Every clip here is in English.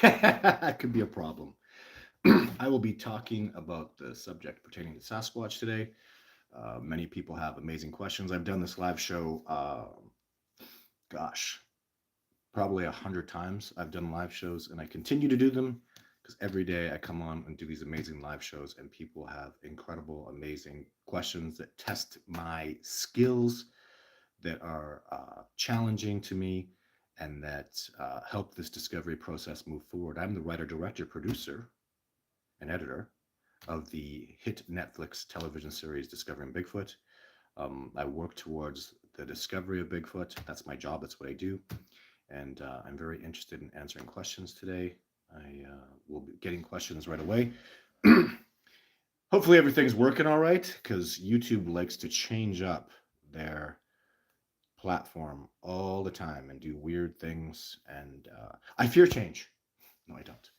That could be a problem. I will be talking about the subject pertaining to Sasquatch today. Many people have amazing questions. I've done this live show, gosh, probably 100 times. I've done live shows and I continue to do them because every day I come on and do these amazing live shows and people have incredible, amazing questions that test my skills, that are challenging to me, and that help this discovery process move forward. I'm the writer, director, producer, and editor of the hit Netflix television series Discovering Bigfoot. I work towards the discovery of Bigfoot. That's my job. That's what I do. And I'm very interested in answering questions today. I will be getting questions right away. Hopefully, everything's working all right because YouTube likes to change up their platform all the time and do weird things. And I fear change. No, I don't.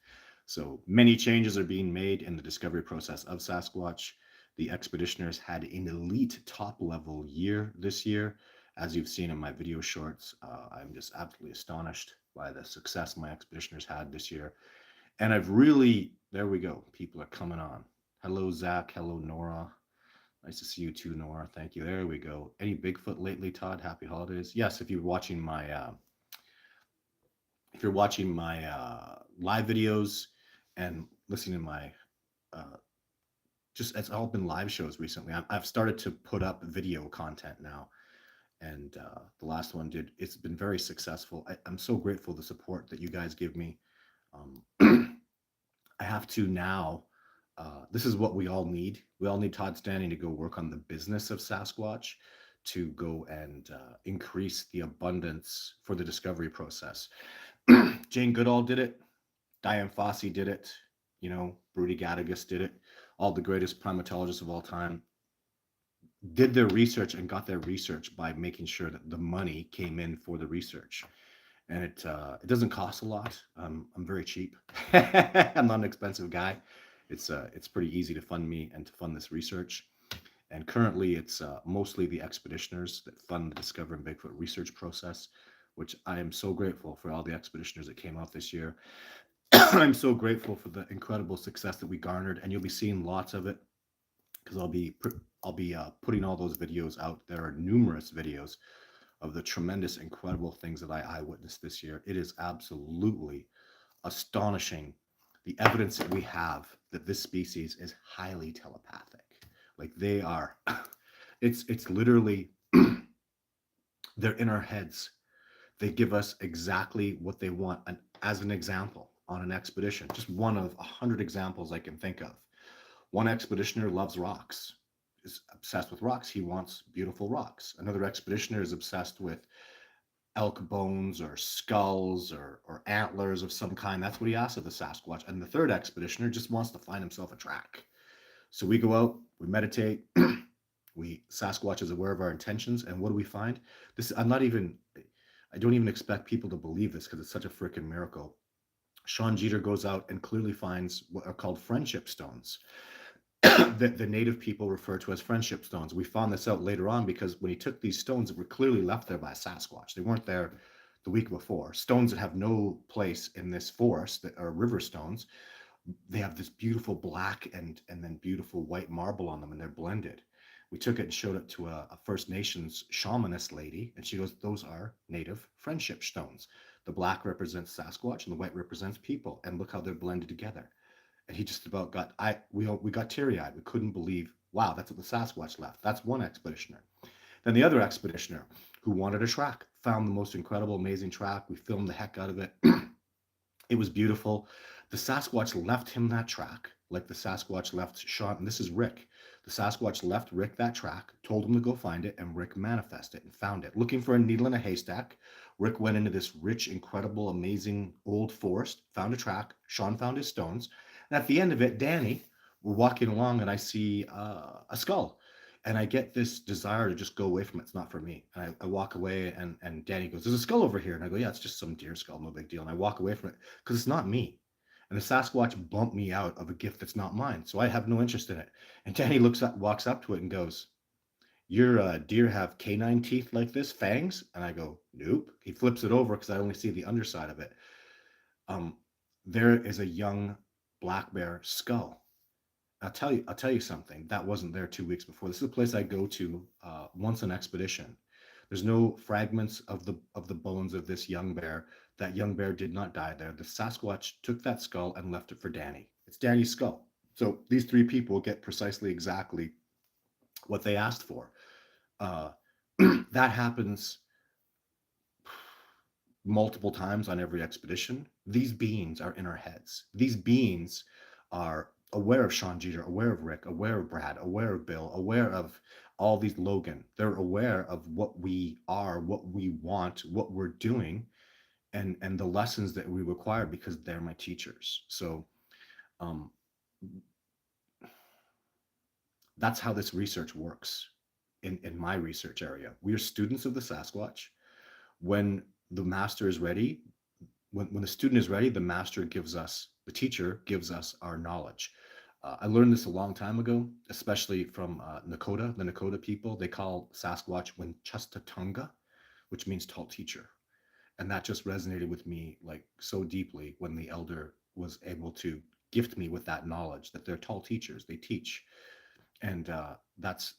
So many changes are being made in the discovery process of Sasquatch. The expeditioners had an elite top level year this year. As you've seen in my video shorts, I'm just absolutely astonished by the success my expeditioners had this year. And I've really, there we go, people are coming on. Hello, Zach. Hello, Nora. Nice to see you too, Nora. Thank you. There we go. Any Bigfoot lately, Todd? Happy holidays. Yes, if you're watching my live videos and listening to my uh, just it's all been live shows recently. I've started to put up video content now, and the last one did. It's been very successful. I'm so grateful the support that you guys give me. I have to now. This is what we all need. We all need Todd Standing to go work on the business of Sasquatch, to go and increase the abundance for the discovery process. Jane Goodall did it. Diane Fossey did it. Broody Gattigas did it. All the greatest primatologists of all time did their research and got their research by making sure that the money came in for the research. And it doesn't cost a lot. I'm very cheap. I'm not an expensive guy. It's pretty easy to fund me and to fund this research. And currently, it's mostly the expeditioners that fund the Discover and Bigfoot research process, which I am so grateful for all the expeditioners that came out this year. I'm so grateful for the incredible success that we garnered, and you'll be seeing lots of it because I'll be putting all those videos out. There are numerous videos of the tremendous, incredible things that I eyewitnessed this year. It is absolutely astonishing the evidence that we have that this species is highly telepathic. Like they are, it's literally they're in our heads. They give us exactly what they want. And as an example, on an expedition, just one of 100 examples I can think of. One expeditioner loves rocks, is obsessed with rocks. He wants beautiful rocks. Another expeditioner is obsessed with elk bones or skulls or antlers of some kind. That's what he asks of the Sasquatch. And the third expeditioner just wants to find himself a track. So we go out, we meditate, we Sasquatch is aware of our intentions, and what do we find? This I don't even expect people to believe this because it's such a freaking miracle. Sean Jeter goes out and clearly finds what are called friendship stones that the native people refer to as friendship stones. We found this out later on because when he took these stones that were clearly left there by Sasquatch, they weren't there the week before. Stones that have no place in this forest that are river stones, they have this beautiful black and then beautiful white marble on them, and they're blended. We took it and showed it to a First Nations shamanist lady, and she goes, "Those are native friendship stones. The black represents Sasquatch, and the white represents people. And look how they're blended together." And he just about got we got teary eyed. We couldn't believe, wow, that's what the Sasquatch left. That's one expeditioner. Then the other expeditioner who wanted a track found the most incredible, amazing track. We filmed the heck out of it. It was beautiful. The Sasquatch left him that track, like the Sasquatch left Sean. And this is Rick. The Sasquatch left Rick that track, told him to go find it, and Rick manifested and found it. Looking for a needle in a haystack, Rick went into this rich, incredible, amazing old forest, found a track. Sean found his stones. And at the end of it, Danny, we're walking along, and I see a skull. And I get this desire to just go away from it. It's not for me. And I walk away, and Danny goes, "There's a skull over here." And I go, "Yeah, it's just some deer skull, no big deal." And I walk away from it because it's not me. And the Sasquatch bumped me out of a gift that's not mine. So I have no interest in it. And Danny walks up to it and goes, "Your deer have canine teeth like this, fangs?" And I go, "Nope." He flips it over because I only see the underside of it. Um, there is a young black bear skull. I'll tell you something. That wasn't there 2 weeks before. This is a place I go to once on expedition. There's no fragments of the bones of this young bear. That young bear did not die there. The Sasquatch took that skull and left it for Danny. It's Danny's skull. So these three people get precisely exactly what they asked for. Uh, that happens multiple times on every expedition. These beings are in our heads. These beings are aware of Sean Jeter, aware of Rick, aware of Brad, aware of Bill, aware of all these Logan. They're aware of what we are, what we want, what we're doing, and the lessons that we require because they're my teachers. So um, that's how this research works in my research area. We are students of the Sasquatch. When the master is ready, when the student is ready, the teacher gives us our knowledge. I learned this a long time ago, especially from Nakota, the Nakota people. They call Sasquatch Winchestatunga, which means tall teacher. And that just resonated with me like so deeply when the elder was able to gift me with that knowledge that they're tall teachers, they teach. And that's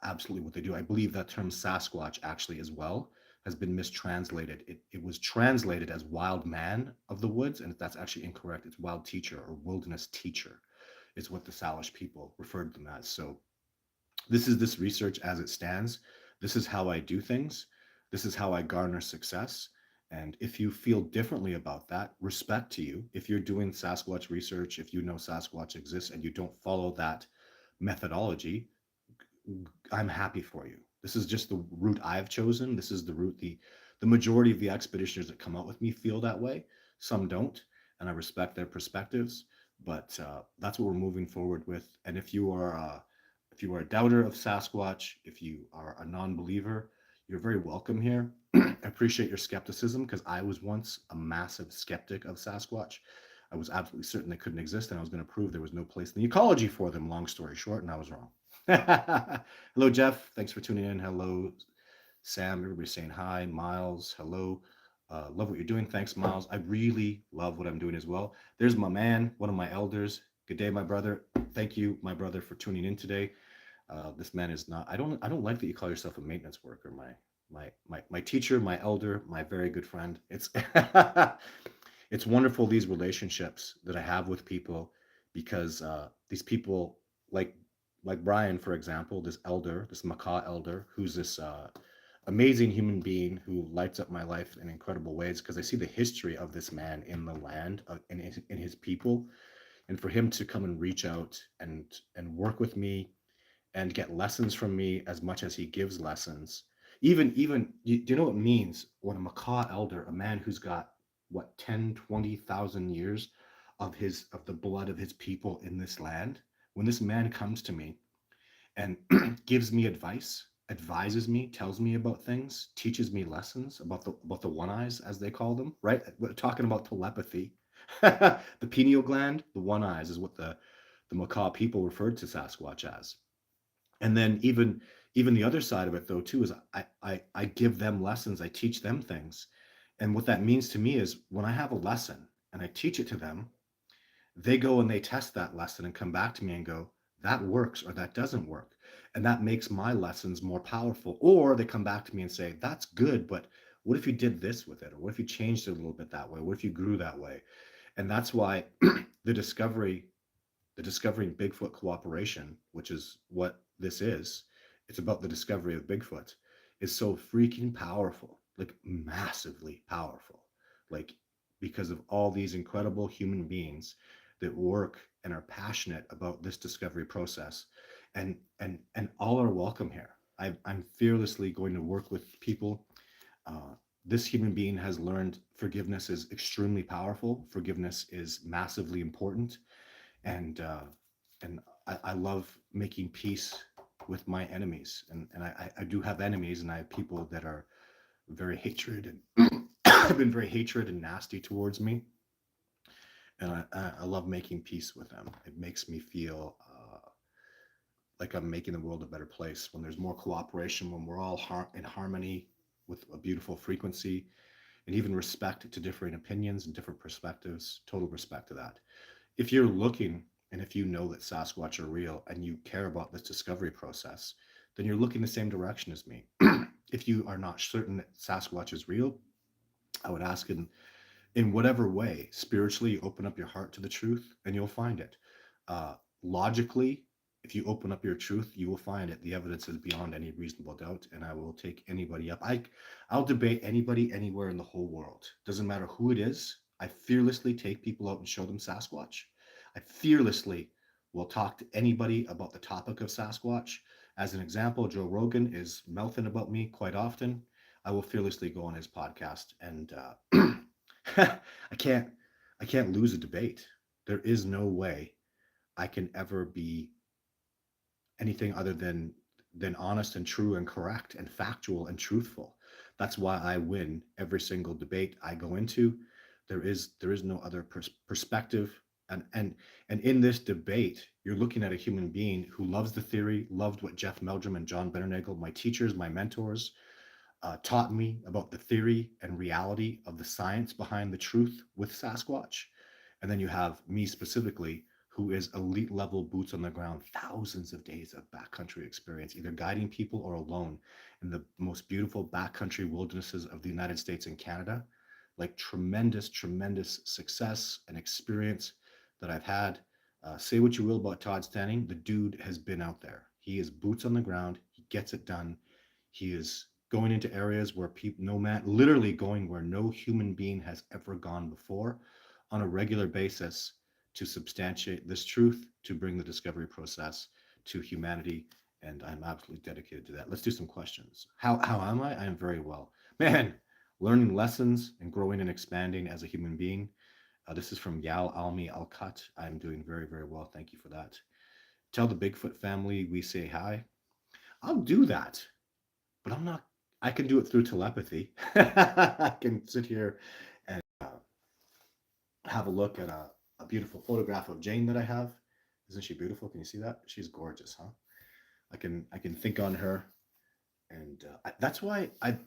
absolutely what they do. I believe that term Sasquatch actually as well has been mistranslated. It was translated as wild man of the woods, and that's actually incorrect. It's wild teacher or wilderness teacher is what the Salish people referred to them as. So this is this research as it stands. This is how I do things. This is how I garner success. And if you feel differently about that, respect to you. If you're doing Sasquatch research, if you know Sasquatch exists and you don't follow that methodology, I'm happy for you. This is just the route I've chosen. This is the route the majority of the expeditioners that come out with me feel that way. Some don't, and I respect their perspectives. But that's what we're moving forward with. And if you are a doubter of Sasquatch, if you are a non-believer, you're very welcome here. I appreciate your skepticism because I was once a massive skeptic of Sasquatch. I was absolutely certain they couldn't exist, and I was going to prove there was no place in the ecology for them. Long story short, and I was wrong. Hello, Jeff. Thanks for tuning in. Hello, Sam. Everybody's saying hi. Miles, hello. Love what you're doing. Thanks, Miles. I really love what I'm doing as well. There's my man, one of my elders. Good day, my brother. Thank you, my brother, for tuning in today. This man is not. I don't like that you call yourself a maintenance worker. My teacher, my elder, my very good friend. It's it's wonderful these relationships that I have with people because these people like like Brian, for example, this elder, this macaw elder, who's this amazing human being who lights up my life in incredible ways because I see the history of this man in the land and in his people, and for him to come and reach out and work with me and get lessons from me as much as he gives lessons. Even do you know what it means when a macaw elder, a man who's got what 10, 20,000 years of the blood of his people in this land, when this man comes to me and gives me advice, advises me, tells me about things, teaches me lessons about the one eyes as they call them, right? We're talking about telepathy. The pineal gland, the one eyes is what the macaw people referred to Sasquatch as. And then even the other side of it though too is I give them lessons, I teach them things. And what that means to me is when I have a lesson and I teach it to them, they go and they test that lesson and come back to me and go, that works or that doesn't work. And that makes my lessons more powerful. Or they come back to me and say, that's good, but what if you did this with it? Or what if you changed it a little bit that way? What if you grew that way? And that's why the discovery the discovering Bigfoot cooperation, which is what this is, it's about the discovery of Bigfoot, is so freaking powerful, like massively powerful. Like, because of all these incredible human beings that work and are passionate about this discovery process. And all are welcome here. I'm fearlessly going to work with people. This human being has learned forgiveness is extremely powerful. Forgiveness is massively important, and I love making peace with my enemies, and I do have enemies, and I have people that are very hatred and have been very hatred and nasty towards me, and I love making peace with them. It makes me feel like I'm making the world a better place when there's more cooperation, when we're all in harmony with a beautiful frequency. and even respect to differing opinions and different perspectives. Total respect to that. If you're looking and if you know that Sasquatch are real and you care about this discovery process, then you're looking the same direction as me. If you are not certain that Sasquatch is real, I would ask in whatever way, spiritually, open up your heart to the truth and you'll find it. Logically, if you open up your truth, you will find it. The evidence is beyond any reasonable doubt, and I will take anybody up. I'll debate anybody anywhere in the whole world. Doesn't matter who it is. I fearlessly take people out and show them Sasquatch. I fearlessly will talk to anybody about the topic of Sasquatch. As an example, Joe Rogan is mouthing about me quite often. I will fearlessly go on his podcast and I can't I can't lose a debate. There is no way I can ever be anything other than honest and true and correct and factual and truthful. That's why I win every single debate I go into. There is no other perspective. And in this debate, you're looking at a human being who loves the theory, loved what Jeff Meldrum and John Bennernagel, my teachers, my mentors, taught me about the theory and reality of the science behind the truth with Sasquatch. And then you have me specifically, who is elite level boots on the ground, thousands of days of backcountry experience, either guiding people or alone in the most beautiful backcountry wildernesses of the United States and Canada. Like tremendous, tremendous success and experience that I've had. Say what you will about Todd Standing, the dude has been out there. He is boots on the ground. He gets it done. He is going into areas where people, no man, literally going where no human being has ever gone before on a regular basis to substantiate this truth, to bring the discovery process to humanity. And I'm absolutely dedicated to that. Let's do some questions. How am I? I am very well. Man, learning lessons and growing and expanding as a human being. This is from Yal Almi Alkat. I'm doing very, very well. Thank you for that. Tell the Bigfoot family we say hi. I'll do that, but I'm not. I can do it through telepathy. I can sit here and have a look at a beautiful photograph of Jane that I have. Isn't she beautiful? Can you see that? She's gorgeous, huh? I can think on her, and that's why I.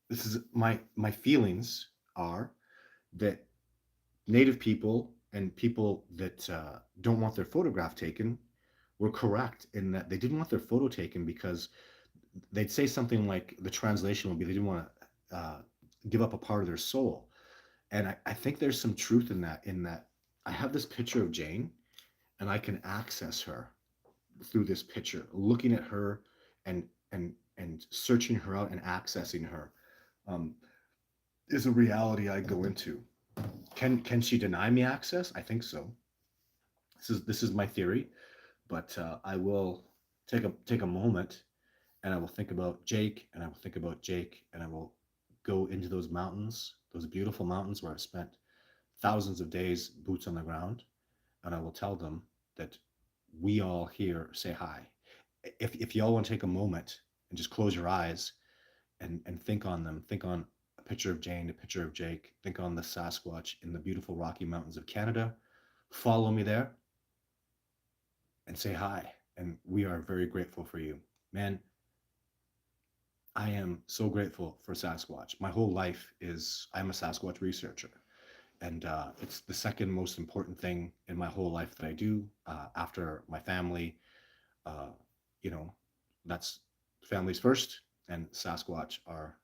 This is my feelings are that Native people and people that don't want their photograph taken were correct in that they didn't want their photo taken because they'd say something like the translation would be they didn't want to give up a part of their soul. And I think there's some truth in that I have this picture of Jane and I can access her through this picture, looking at her and and searching her out and accessing her um, is a reality I go into. Can she deny me access? I think so. This is my theory, but I will take a moment and I will think about Jake and I will think about Jake and I will go into those mountains, those beautiful mountains where I've spent thousands of days boots on the ground, and I will tell them that we all here say hi. If y'all want to take a moment and just close your eyes and think on them, think on a picture of Jane, a picture of Jake, think on the Sasquatch in the beautiful Rocky Mountains of Canada. Follow me there and say hi. And we are very grateful for you. Man, I am so grateful for Sasquatch. My whole life is I'm a Sasquatch researcher, and it's the second most important thing in my whole life that I do after my family. Uh, you know, that's families first, and Sasquatch are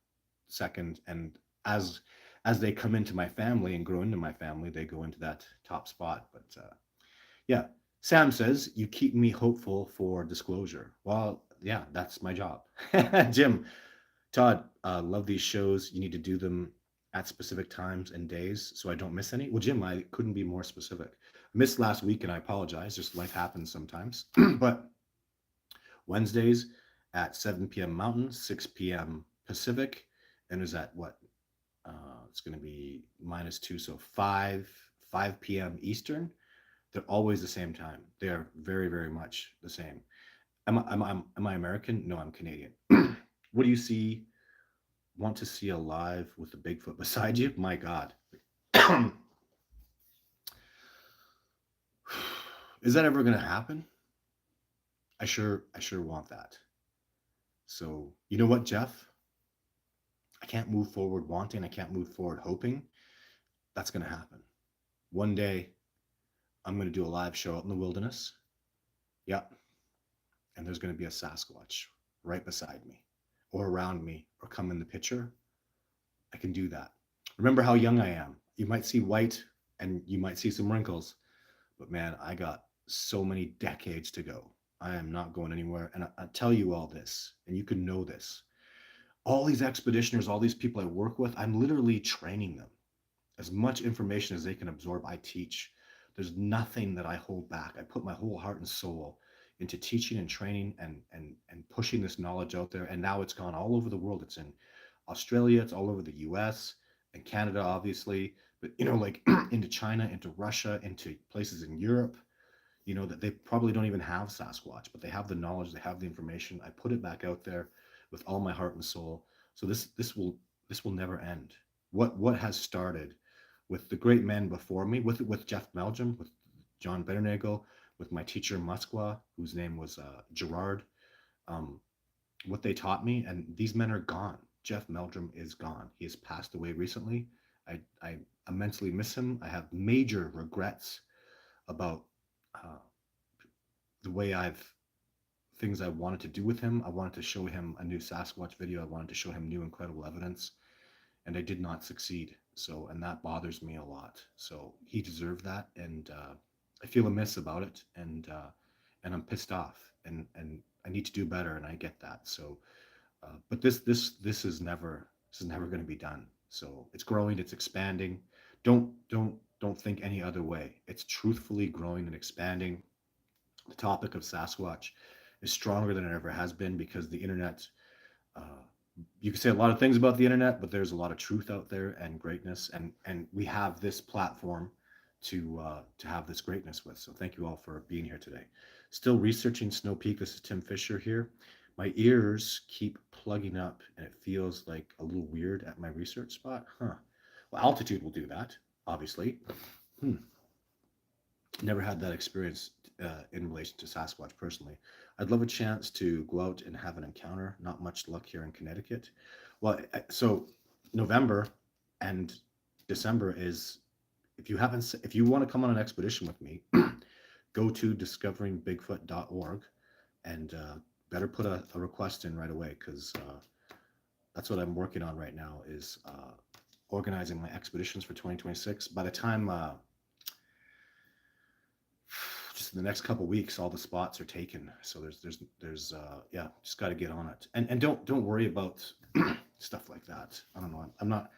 second. And as as they come into my family and grow into my family, they go into that top spot. But yeah, Sam says you keep me hopeful for disclosure. Well, yeah, that's my job. Jim, Todd, love these shows. You need to do them at specific times and days so I don't miss any. Well, Jim, I couldn't be more specific. Missed last week and I apologize. Just life happens sometimes. But Wednesdays at 7 p.m. Mountain, 6 p.m. Pacific, and is at what? It's going to be -2, so 5 p.m. Eastern. They're always the same time. They are very, very much the same. Am I American? No, I'm Canadian. What do you see? Want to see alive with the Bigfoot beside you? My God. Is that ever going to happen? I sure want that. So, you know what, Jeff? I can't move forward wanting. I can't move forward hoping. That's going to happen. One day, I'm going to do a live show out in the wilderness. Yep. And there's going to be a Sasquatch right beside me or around me or come in the picture. I can do that. Remember how young I am. You might see white and you might see some wrinkles, but man, I got so many decades to go. I am not going anywhere. And I tell you all this, and you can know this. All these expeditioners, all these people I work with, I'm literally training them. As much information as they can absorb, I teach. There's nothing that I hold back. I put my whole heart and soul into teaching and training and pushing this knowledge out there. And now it's gone all over the world. It's in Australia, it's all over the US and Canada, obviously, but like into China, into Russia, into places in Europe, that they probably don't even have Sasquatch, but they have the knowledge, they have the information. I put it back out there with all my heart and soul. So this will never end. What has started with the great men before me, with Jeff Meldrum, with John Benernagel, with my teacher Muskwa, whose name was Gerard, um, what they taught me, and these men are gone. Jeff Meldrum is gone. He has passed away recently. I immensely miss him. I have major regrets about uh, the way I've things I wanted to do with him. I wanted to show him a new Sasquatch video. I wanted to show him new incredible evidence, and I did not succeed. So, and that bothers me a lot. So he deserved that, and I feel amiss about it, and I'm pissed off, and I need to do better, and I get that. So, but this is never going to be done. So it's growing, it's expanding. Don't think any other way. It's truthfully growing and expanding. The topic of Sasquatch is stronger than it ever has been because the internet, uh, you can say a lot of things about the internet, but there's a lot of truth out there and greatness, and we have this platform to have this greatness with. So thank you all for being here today. Still researching Snow Peak. This is Tim Fisher here. My ears keep plugging up, and it feels like a little weird at my research spot. Huh. Well, altitude will do that, obviously. Hmm. Never had that experience in relation to Sasquatch personally. I'd love a chance to go out and have an encounter. Not much luck here in Connecticut. Well, so November and December is, if you want to come on an expedition with me, go to discoveringbigfoot.org and better put a request in right away because that's what I'm working on right now is organizing my expeditions for 2026. By the time just in the next couple weeks, all the spots are taken. So there's yeah, just got to get on it, and don't worry about stuff like that. I don't know. I'm not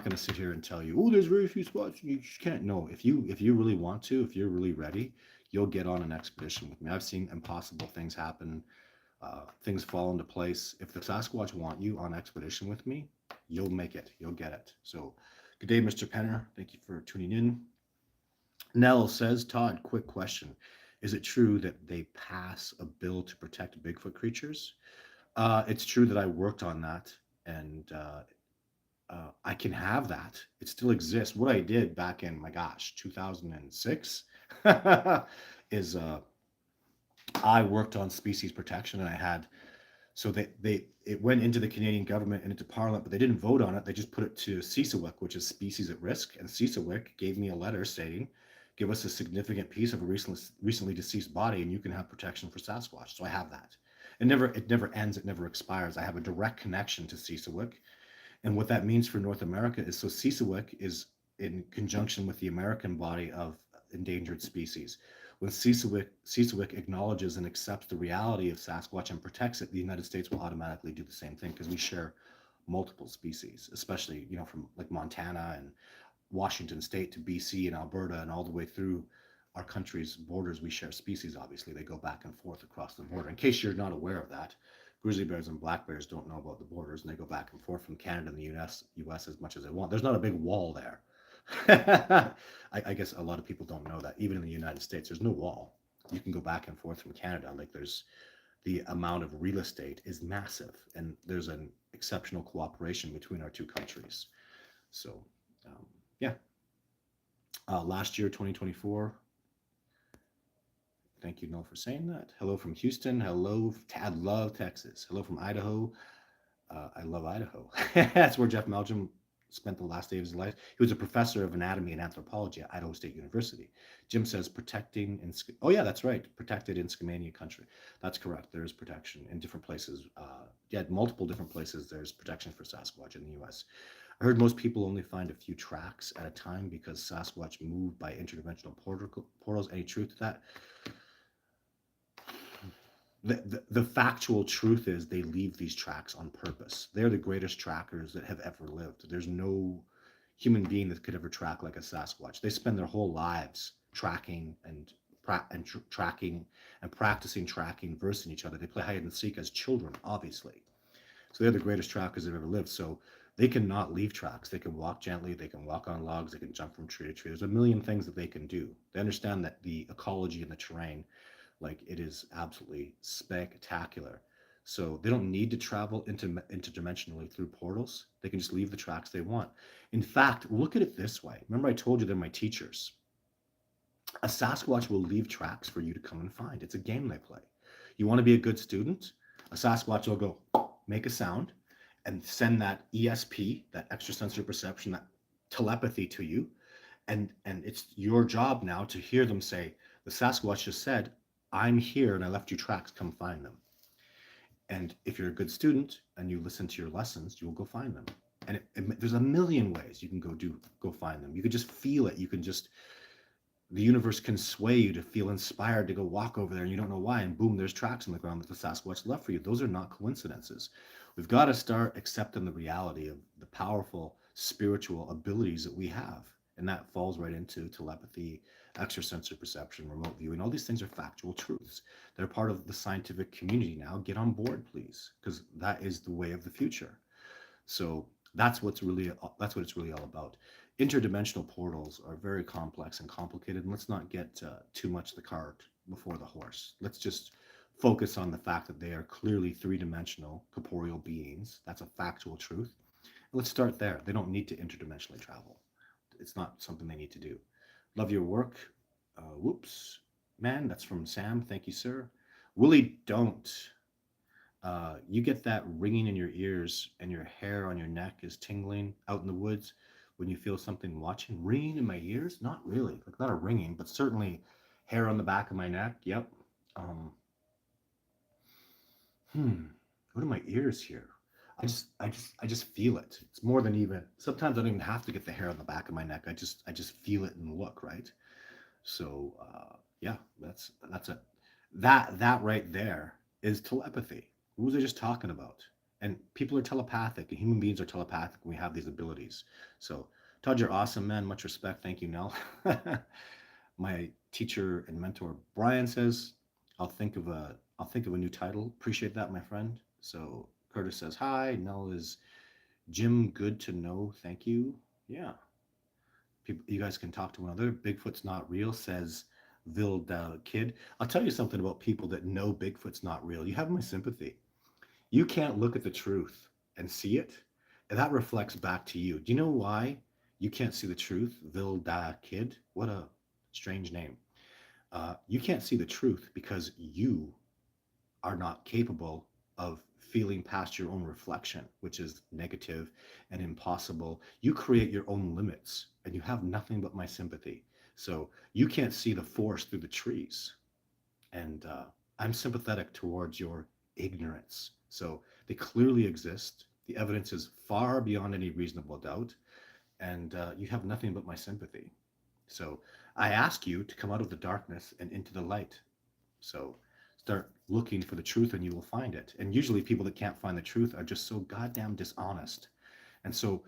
going to sit here and tell you, oh, there's very few spots. You just can't. No, if you really want to, if you're really ready, you'll get on an expedition with me. I've seen impossible things happen. Things fall into place. If the Sasquatch want you on expedition with me, you'll make it. You'll get it. So, good day, Mr. Penner. Thank you for tuning in. Nell says, Todd, quick question. Is it true that they pass a bill to protect Bigfoot creatures? It's true that I worked on that, and I can have that. It still exists. What I did back in, my gosh, 2006 is I worked on species protection, and I had so it went into the Canadian government and into Parliament, but they didn't vote on it. They just put it to CISAWIC, which is species at risk, and CISAWIC gave me a letter stating, "Give us a significant piece of a recently deceased body, and you can have protection for Sasquatch." So I have that. It never ends. It never expires. I have a direct connection to CISAWIC, and what that means for North America is so CISAWIC is in conjunction with the American body of endangered species. When CISAWIC acknowledges and accepts the reality of Sasquatch and protects it, the United States will automatically do the same thing because we share multiple species, especially from like Montana and Washington State to BC and Alberta and all the way through our country's borders. We share species. Obviously, they go back and forth across the border. In case you're not aware of that, grizzly bears and black bears don't know about the borders, and they go back and forth from Canada and the US as much as they want. There's not a big wall there. I guess a lot of people don't know that. Even in the United States, there's no wall. You can go back and forth from Canada. Like there's the amount of real estate is massive, and there's an exceptional cooperation between our two countries. So, yeah. Last year, 2024. Thank you, Noel, for saying that. Hello from Houston. Hello, Tad Love, Texas. Hello from Idaho. I love Idaho. That's where Jeff Meldrum spent the last day of his life. He was a professor of anatomy and anthropology at Idaho State University. Jim says protecting in, oh yeah, that's right, protected in Skamania country. That's correct. There is protection in different places. Yeah, multiple different places. There's protection for Sasquatch in the U.S. I heard most people only find a few tracks at a time because Sasquatch move by interdimensional portals. Any truth to that? The factual truth is they leave these tracks on purpose. They're the greatest trackers that have ever lived. There's no human being that could ever track like a Sasquatch. They spend their whole lives tracking tracking and practicing tracking, versing each other. They play hide and seek as children, obviously. So they're the greatest trackers that have ever lived. So they cannot leave tracks. They can walk gently. They can walk on logs. They can jump from tree to tree. There's a million things that they can do. They understand that the ecology and the terrain, like it is absolutely spectacular. So they don't need to travel interdimensionally through portals. They can just leave the tracks they want. In fact, look at it this way. Remember, I told you they're my teachers. A Sasquatch will leave tracks for you to come and find. It's a game they play. You want to be a good student? A Sasquatch will go make a sound and send that ESP, that extrasensory perception, that telepathy to you. And it's your job now to hear them say, the Sasquatch just said, I'm here and I left you tracks, come find them. And if you're a good student and you listen to your lessons, you will go find them. And there's a million ways you can go find them. You can just feel it. You can just, the universe can sway you to feel inspired to go walk over there and you don't know why, and boom, there's tracks on the ground that the Sasquatch left for you. Those are not coincidences. We've got to start accepting the reality of the powerful spiritual abilities that we have. And that falls right into telepathy, extrasensory perception, remote viewing. All these things are factual truths. They're part of the scientific community now. Get on board, please, because that is the way of the future. So that's what it's really all about. Interdimensional portals are very complex and complicated. And let's not get too much the cart before the horse. Let's just focus on the fact that they are clearly three-dimensional corporeal beings. That's a factual truth. Let's start there. They don't need to interdimensionally travel. It's not something they need to do. Love your work. Whoops. Man, that's from Sam. Thank you, sir. Willie, don't. You get that ringing in your ears and your hair on your neck is tingling out in the woods when you feel something watching. Ringing in my ears? Not really. Like not a ringing, but certainly hair on the back of my neck. Yep. Um, hmm. What are my ears here? I just feel it. It's more than even. Sometimes I don't even have to get the hair on the back of my neck. I just feel it and look right. So yeah, that's it. That right there is telepathy. What was I just talking about? And people are telepathic, and human beings are telepathic, and we have these abilities. So, Todd, you're awesome, man. Much respect. Thank you, Nell. My teacher and mentor Brian says, I'll think of a new title. Appreciate that, my friend. So Curtis says hi. Nell is Jim. Good to know. Thank you. Yeah, people, you guys can talk to one another. Bigfoot's not real, says Vilda Kid. I'll tell you something about people that know Bigfoot's not real. You have my sympathy. You can't look at the truth and see it, and that reflects back to you. Do you know why you can't see the truth? Vilda Kid. What a strange name. You can't see the truth because you are not capable of feeling past your own reflection, which is negative and impossible. You create your own limits and you have nothing but my sympathy. So you can't see the forest through the trees. And I'm sympathetic towards your ignorance. So they clearly exist. The evidence is far beyond any reasonable doubt. And you have nothing but my sympathy. So I ask you to come out of the darkness and into the light. So start looking for the truth and you will find it. And usually people that can't find the truth are just so goddamn dishonest and so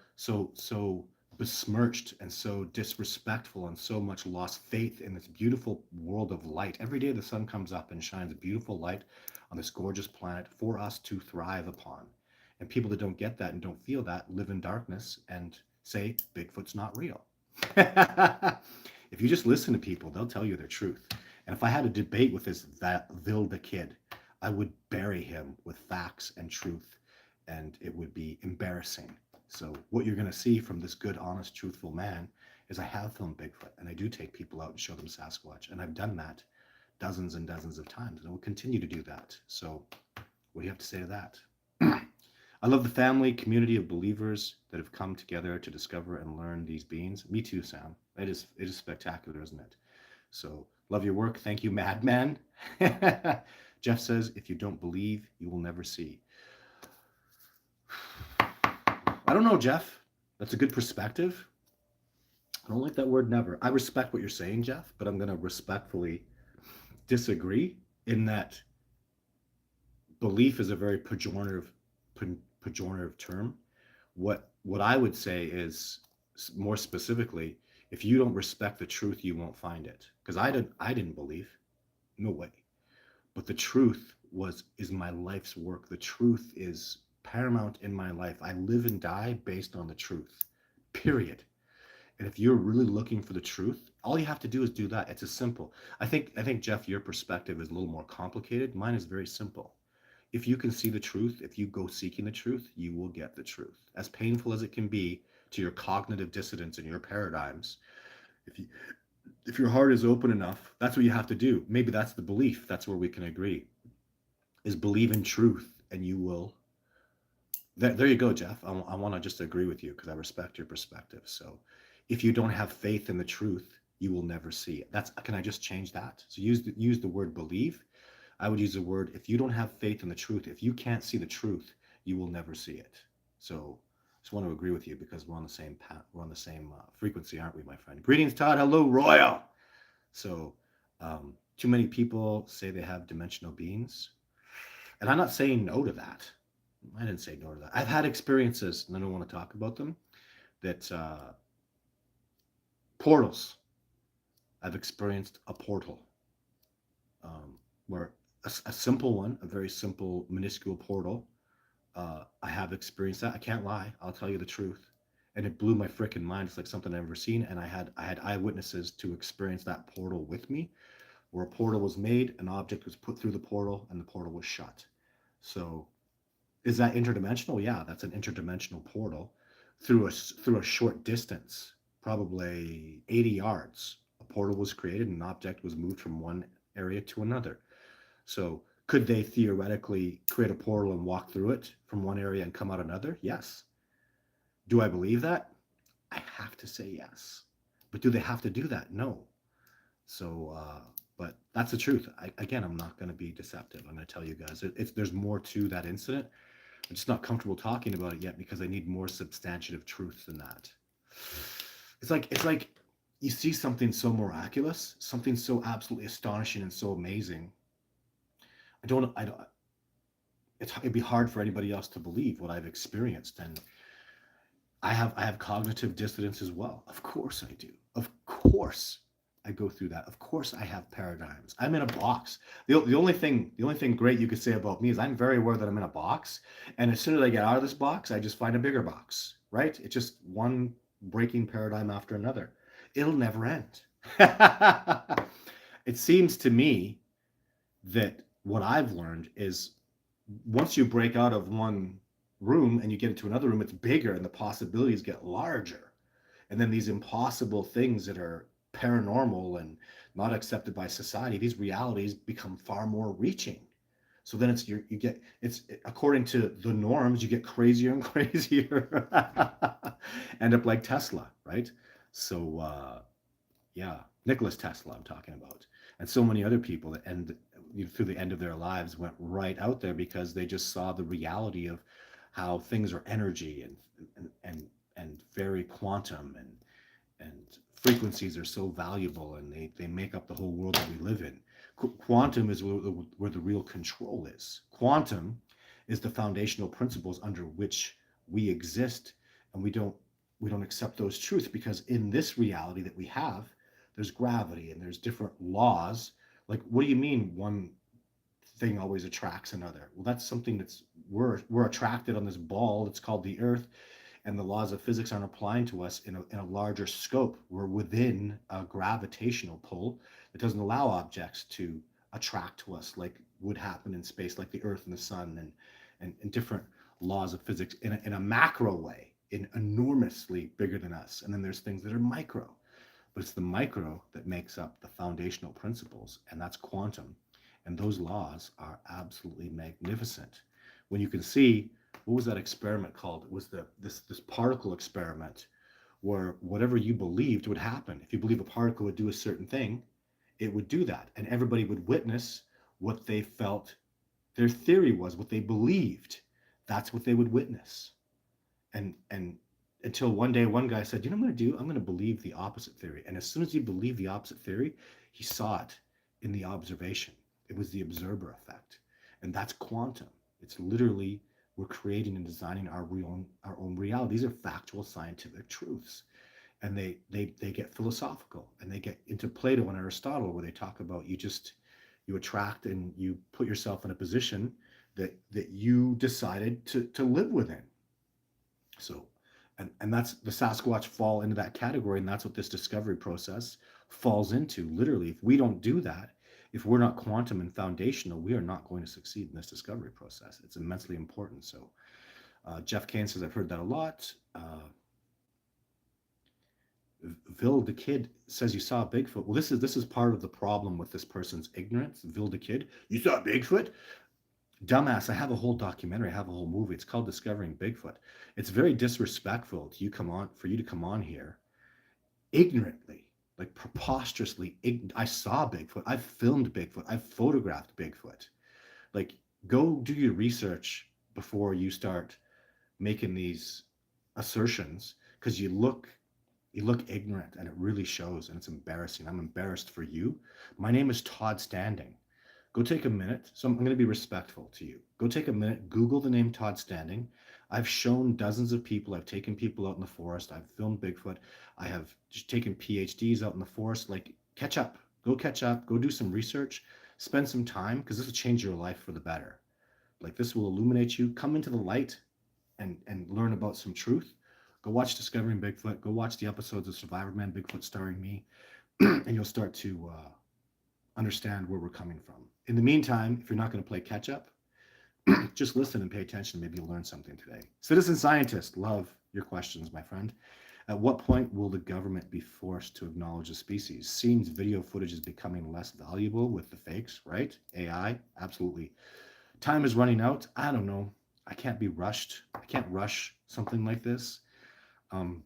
besmirched and so disrespectful and so much lost faith in this beautiful world of light. Every day the sun comes up and shines a beautiful light on this gorgeous planet for us to thrive upon. And people that don't get that and don't feel that live in darkness and say Bigfoot's not real. If you just listen to people, they'll tell you their truth. And if I had a debate with this Vilda Kid, I would bury him with facts and truth, and it would be embarrassing. So what you're going to see from this good, honest, truthful man is I have filmed Bigfoot, and I do take people out and show them Sasquatch, and I've done that dozens and dozens of times, and I will continue to do that. So what do you have to say to that? I love the family community of believers that have come together to discover and learn these beings. Me too, Sam. It is spectacular, isn't it? So love your work. Thank you, Madman. Jeff says, if you don't believe, you will never see. I don't know, Jeff. That's a good perspective. I don't like that word never. I respect what you're saying, Jeff, but I'm going to respectfully disagree in that belief is a very pejorative term. What I would say is more specifically, if you don't respect the truth, you won't find it. Because I didn't believe, no way. But the truth is my life's work. The truth is paramount in my life. I live and die based on the truth. Period. And if you're really looking for the truth, all you have to do is do that. It's as simple. I think Jeff, your perspective is a little more complicated. Mine is very simple. If you can see the truth, if you go seeking the truth, you will get the truth. As painful as it can be to your cognitive dissonance and your paradigms, if you if your heart is open enough, that's what you have to do. Maybe that's the belief. That's where we can agree. Is believe in truth, and you will. There you go, Jeff. I want to just agree with you because I respect your perspective. So, if you don't have faith in the truth, you will never see it. That's. Can I just change that? So use the word believe. I would use the word, if you don't have faith in the truth, if you can't see the truth, you will never see it. So just want to agree with you because we're on the same frequency, aren't we, my friend? Greetings, Todd. Hello, Royal. So too many people say they have dimensional beings, and I'm not saying no to that. I didn't say no to that. I've had experiences, and I don't want to talk about them. That portals. I've experienced a portal where a simple one, a very simple, minuscule portal. I have experienced that. I can't lie. I'll tell you the truth. And it blew my freaking mind. It's like something I've never seen. And I had eyewitnesses to experience that portal with me, where a portal was made, an object was put through the portal, and the portal was shut. So, is that interdimensional? Yeah, that's an interdimensional portal through a short distance, probably 80 yards. A portal was created, and an object was moved from one area to another. So could they theoretically create a portal and walk through it from one area and come out another? Yes. Do I believe that? I have to say yes. But do they have to do that? No. So, but that's the truth. Again, I'm not going to be deceptive. I'm going to tell you guys, there's more to that incident. I'm just not comfortable talking about it yet because I need more substantive truth than that. It's like you see something so miraculous, something so absolutely astonishing and so amazing. I don't, it'd be hard for anybody else to believe what I've experienced. And I have cognitive dissonance as well. Of course I do. Of course I go through that. Of course I have paradigms. I'm in a box. The only thing great you could say about me is I'm very aware that I'm in a box. And as soon as I get out of this box, I just find a bigger box, right? It's just one breaking paradigm after another. It'll never end. It seems to me that what I've learned is once you break out of one room and you get into another room, it's bigger and the possibilities get larger. And then these impossible things that are paranormal and not accepted by society, these realities become far more reaching. So then it's according to the norms, you get crazier and crazier. End up like Tesla, right? So yeah, Nicholas Tesla, I'm talking about, and so many other people that through the end of their lives went right out there because they just saw the reality of how things are energy and very quantum and frequencies are so valuable and they make up the whole world that we live in. Quantum is where the real control is. Quantum is the foundational principles under which we exist, and we don't accept those truths because in this reality that we have, there's gravity and there's different laws. Like, what do you mean one thing always attracts another? Well, that's something we're attracted on this ball. It's called the Earth, and the laws of physics aren't applying to us in a larger scope. We're within a gravitational pull that doesn't allow objects to attract to us like would happen in space, like the Earth and the sun and different laws of physics in a macro way, in enormously bigger than us. And then there's things that are micro, but it's the micro that makes up the foundational principles, and that's quantum. And those laws are absolutely magnificent. When you can see what was that experiment called? It was this particle experiment where whatever you believed would happen. If you believe a particle would do a certain thing, it would do that, and everybody would witness what they felt their theory was, what they believed. That's what they would witness. And until one day one guy said, you know what I'm going to do? I'm going to believe the opposite theory. And as soon as he believed the opposite theory, he saw it in the observation. It was the observer effect. And that's quantum. It's literally we're creating and designing our own reality. These are factual scientific truths. And they get philosophical, and they get into Plato and Aristotle, where they talk about you attract and you put yourself in a position that you decided to live within. So, and that's the Sasquatch fall into that category, and that's what this discovery process falls into. Literally, if we don't do that, if we're not quantum and foundational, we are not going to succeed in this discovery process. It's immensely important. So, Jeff Kane says, I've heard that a lot. Vil the Kid says you saw Bigfoot. Well, this is part of the problem with this person's ignorance. Vil the Kid, you saw Bigfoot? Dumbass, I have a whole documentary, I have a whole movie. It's called Discovering Bigfoot. It's very disrespectful to you for you to come on here ignorantly, like preposterously I saw Bigfoot. I've filmed Bigfoot. I've photographed Bigfoot. Like, go do your research before you start making these assertions, because you look ignorant, and it really shows, and it's embarrassing. I'm embarrassed for you. My name is Todd Standing. Go take a minute. So I'm going to be respectful to you. Go take a minute, Google the name Todd Standing. I've shown dozens of people. I've taken people out in the forest. I've filmed Bigfoot. I have just taken PhDs out in the forest. Like, catch up. Go catch up. Go do some research. Spend some time, because this will change your life for the better. Like, this will illuminate you. Come into the light and learn about some truth. Go watch Discovering Bigfoot. Go watch the episodes of Survivor Man Bigfoot starring me, and you'll start to understand where we're coming from. In the meantime, if you're not going to play catch up, just listen and pay attention. Maybe you'll learn something today. Citizen Scientist, love your questions, my friend. At what point will the government be forced to acknowledge a species? Seems video footage is becoming less valuable with the fakes, right? AI, absolutely. Time is running out. I don't know. I can't be rushed. I can't rush something like this. I'm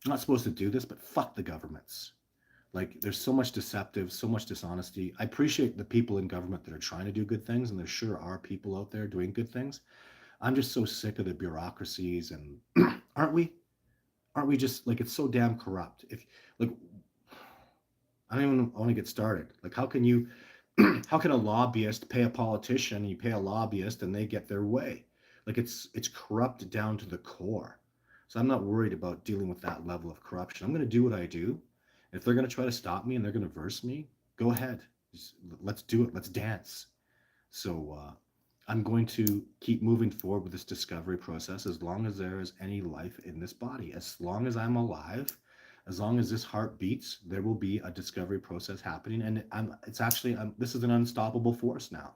not supposed to do this, but fuck the governments. Like, there's so much deceptive, so much dishonesty. I appreciate the people in government that are trying to do good things, and there sure are people out there doing good things. I'm just so sick of the bureaucracies, and aren't we? Aren't we just like, it's so damn corrupt? If like, I don't even want to get started. Like, how can you, how can a lobbyist pay a politician? And you pay a lobbyist, and they get their way. Like, it's corrupt down to the core. So I'm not worried about dealing with that level of corruption. I'm going to do what I do. If they're going to try to stop me and they're going to verse me, go ahead. Let's do it. Let's dance. So I'm going to keep moving forward with this discovery process as long as there is any life in this body. As long as I'm alive, as long as this heart beats, there will be a discovery process happening. And this is an unstoppable force now.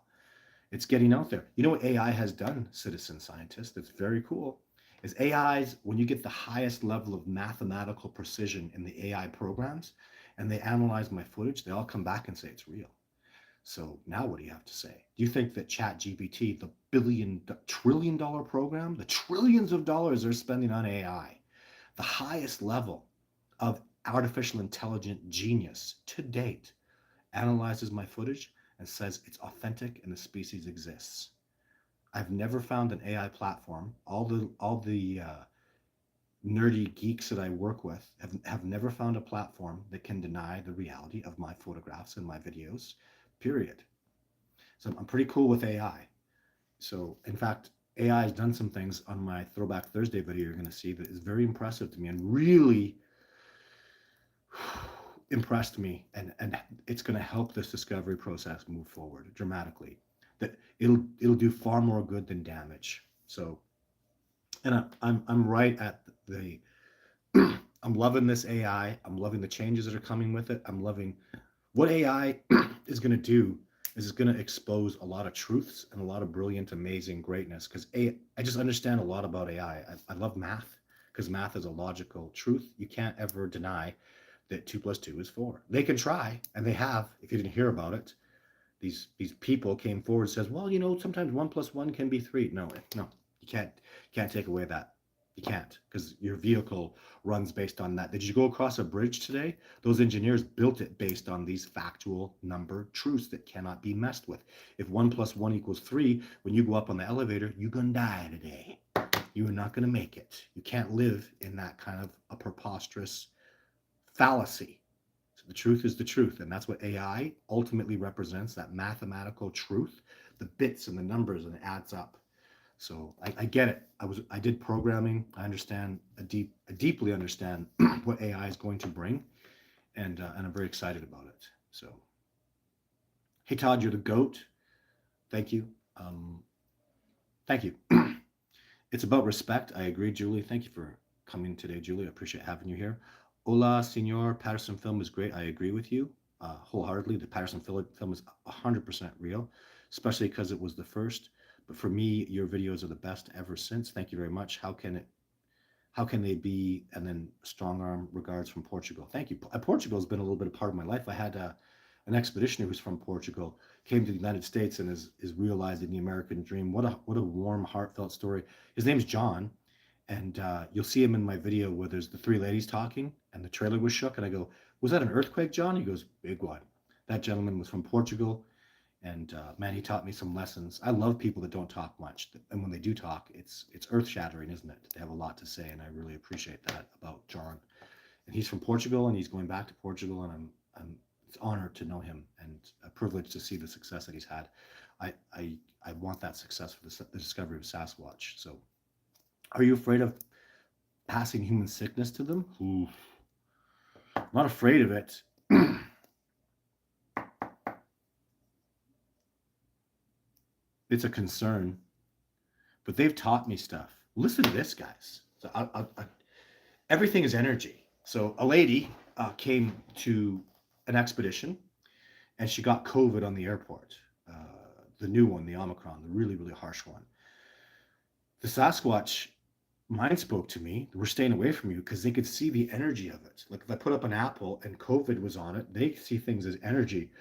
It's getting out there. You know what AI has done, citizen scientist? It's very cool. Is AIs, when you get the highest level of mathematical precision in the AI programs, and they analyze my footage, they all come back and say it's real. So now what do you have to say? Do you think that ChatGPT, the trillion-dollar program, the trillions of dollars they're spending on AI, the highest level of artificial intelligent genius to date, analyzes my footage and says it's authentic and the species exists? I've never found an AI platform. All the nerdy geeks that I work with have never found a platform that can deny the reality of my photographs and my videos, period. So I'm pretty cool with AI. So in fact, AI has done some things on my Throwback Thursday video you're going to see that is very impressive to me, and really impressed me, and it's going to help this discovery process move forward dramatically. That it'll do far more good than damage. So, and I'm right at the I'm loving this AI. I'm loving the changes that are coming with it. I'm loving what AI is going to do. Is it's going to expose a lot of truths and a lot of brilliant, amazing greatness. Because I just understand a lot about AI. I love math, because math is a logical truth. You can't ever deny that 2 + 2 is 4. They can try, and they have. If you didn't hear about it, These people came forward and says, well, sometimes 1 plus 1 can be 3. No, no, you can't take away that. You can't, because your vehicle runs based on that. Did you go across a bridge today? Those engineers built it based on these factual number truths that cannot be messed with. If 1 plus 1 equals 3, when you go up on the elevator, you're gonna die today. You are not gonna make it. You can't live in that kind of a preposterous fallacy. So the truth is the truth, and that's what AI ultimately represents, that mathematical truth, the bits and the numbers, and it adds up. So I get it. I did programming. I understand I deeply understand what AI is going to bring, and I'm very excited about it. So, hey Todd, you're the goat. Thank you. Thank you. It's about respect. I agree, Julie. Thank you for coming today, Julie. I appreciate having you here. Hola, Senor. Patterson film is great. I agree with you wholeheartedly. The Patterson film is 100% real, especially because it was the first. But for me, your videos are the best ever since. Thank you very much. How can they be? And then strong arm regards from Portugal. Thank you. Portugal has been a little bit a part of my life. I had an expeditioner who's from Portugal, came to the United States and is realizing the American dream. What a warm, heartfelt story. His name's John, and you'll see him in my video where there's the three ladies talking, and the trailer was shook, and I go, "Was that an earthquake, John?" He goes, "Big one." That gentleman was from Portugal, and man, he taught me some lessons. I love people that don't talk much, and when they do talk, it's earth shattering, isn't it? They have a lot to say, and I really appreciate that about John. And he's from Portugal, and he's going back to Portugal, and I'm it's honored to know him and a privilege to see the success that he's had. I want that success for the discovery of Sasquatch. So, are you afraid of passing human sickness to them? Ooh, I'm not afraid of it. It's a concern, but they've taught me stuff. Listen to this, guys. So everything is energy. So a lady came to an expedition, and she got COVID on the airport. The new one, the Omicron, the really, really harsh one. The Sasquatch mind spoke to me. We're staying away from you because they could see the energy of it. Like if I put up an apple and COVID was on it, they see things as energy.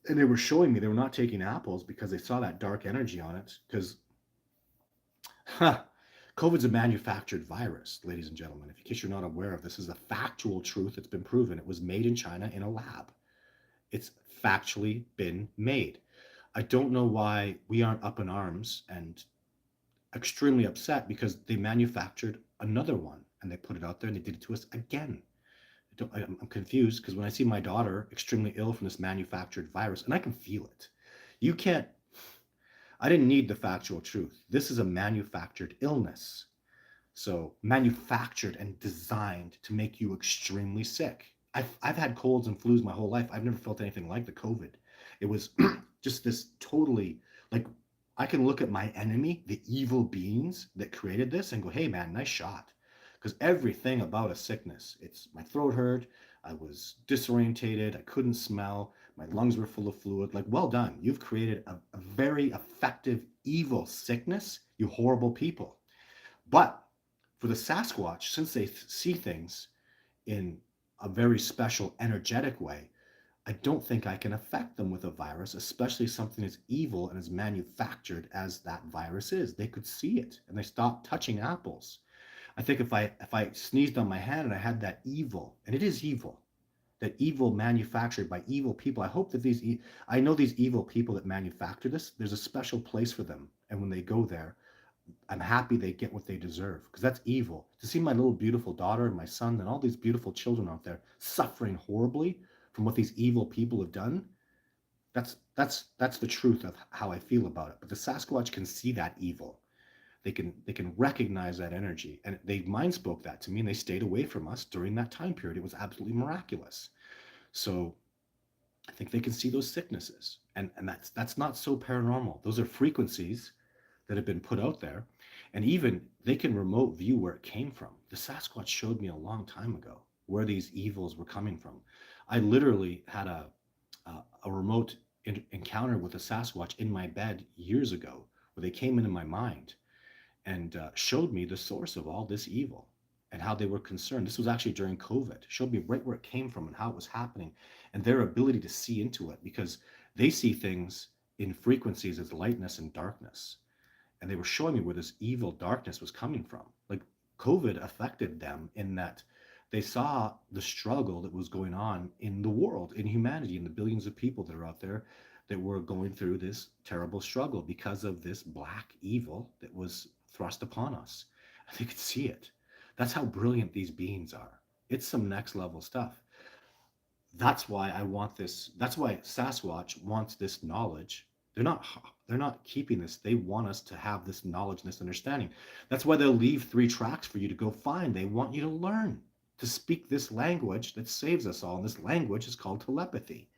And they were showing me they were not taking apples because they saw that dark energy on it. Because COVID's a manufactured virus, ladies and gentlemen. If in case you're not aware of this, is a factual truth. It's been proven. It was made in China in a lab. It's factually been made. I don't know why we aren't up in arms and extremely upset because they manufactured another one and they put it out there and they did it to us again. I'm confused because when I see my daughter extremely ill from this manufactured virus, and I can feel it, you can't. I didn't need the factual truth. This is a manufactured illness. So manufactured and designed to make you extremely sick. I've had colds and flus my whole life. I've never felt anything like the COVID. It was just this totally, like, I can look at my enemy, the evil beings that created this, and go, hey man, nice shot. Because everything about a sickness, it's my throat hurt, I was disorientated, I couldn't smell, my lungs were full of fluid. Like, well done. You've created a very effective evil sickness, you horrible people. But for the Sasquatch, since they see things in a very special energetic way, I don't think I can affect them with a virus, especially something as evil and as manufactured as that virus is. They could see it and they stopped touching apples. I think if I sneezed on my hand and I had that evil, and it is evil, that evil manufactured by evil people. I hope that I know these evil people that manufacture this, there's a special place for them. And when they go there, I'm happy they get what they deserve because that's evil. To see my little beautiful daughter and my son and all these beautiful children out there suffering horribly from what these evil people have done, that's the truth of how I feel about it. But the Sasquatch can see that evil. They can recognize that energy, and they mind spoke that to me, and they stayed away from us during that time period. It was absolutely miraculous. So I think they can see those sicknesses, and that's not so paranormal. Those are frequencies that have been put out there, and even they can remote view where it came from. The Sasquatch showed me a long time ago where these evils were coming from. I literally had a remote encounter with a Sasquatch in my bed years ago, where they came into my mind and showed me the source of all this evil and how they were concerned. This was actually during COVID. Showed me right where it came from and how it was happening, and their ability to see into it, because They see things in frequencies as lightness and darkness. And they were showing me where this evil darkness was coming from. Like COVID affected them in that they saw the struggle that was going on in the world, in humanity, in the billions of people that are out there that were going through this terrible struggle because of this black evil that was thrust upon us. And they could see it. That's how brilliant these beings are. It's some next level stuff. That's why I want this. That's why Sasquatch wants this knowledge. They're not keeping this. They want us to have this knowledge and this understanding. That's why they'll leave 3 tracks for you to go find. They want you to learn to speak this language that saves us all. And this language is called telepathy.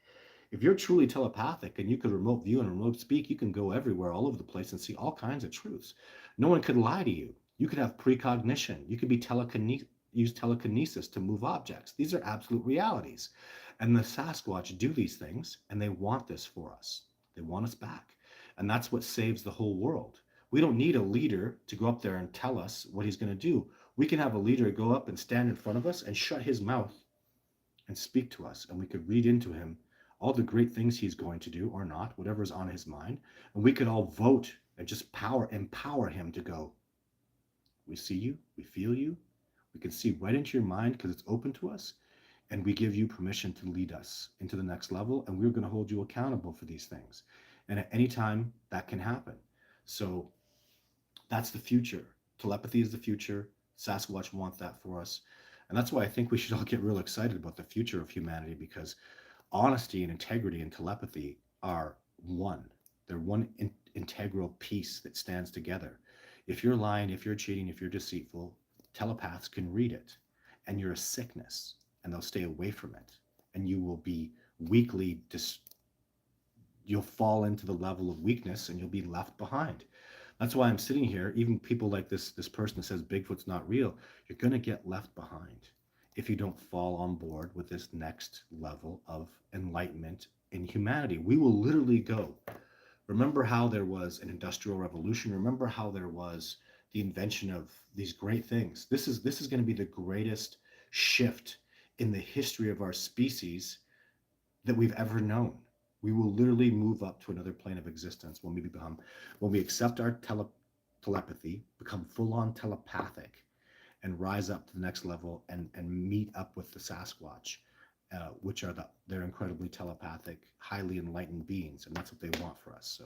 If you're truly telepathic and you could remote view and remote speak, you can go everywhere, all over the place, and see all kinds of truths. No one could lie to you. You could have precognition. You could be use telekinesis to move objects. These are absolute realities. And the Sasquatch do these things, and they want this for us. They want us back. And that's what saves the whole world. We don't need a leader to go up there and tell us what he's going to do. We can have a leader go up and stand in front of us and shut his mouth and speak to us, and we could read into him all the great things he's going to do or not, whatever's on his mind, and we could all vote and just empower him to go, we see you, we feel you, we can see right into your mind because it's open to us, and we give you permission to lead us into the next level, and we're going to hold you accountable for these things. And at any time that can happen. So that's the future. Telepathy is the future. Sasquatch want that for us. And that's why I think we should all get real excited about the future of humanity, because honesty and integrity and telepathy are one. They're one integral piece that stands together. If you're lying, if you're cheating, if you're deceitful, telepaths can read it. And you're a sickness, and they'll stay away from it. And you will be weakly you'll fall into the level of weakness and you'll be left behind. That's why I'm sitting here. Even people like this person that says Bigfoot's not real, you're going to get left behind if you don't fall on board with this next level of enlightenment in humanity. We will literally go. Remember how there was an industrial revolution? Remember how there was the invention of these great things? This is going to be the greatest shift in the history of our species that we've ever known. We will literally move up to another plane of existence when we accept our telepathy, become full on telepathic, and rise up to the next level and meet up with the Sasquatch, which are they're incredibly telepathic, highly enlightened beings, and that's what they want for us.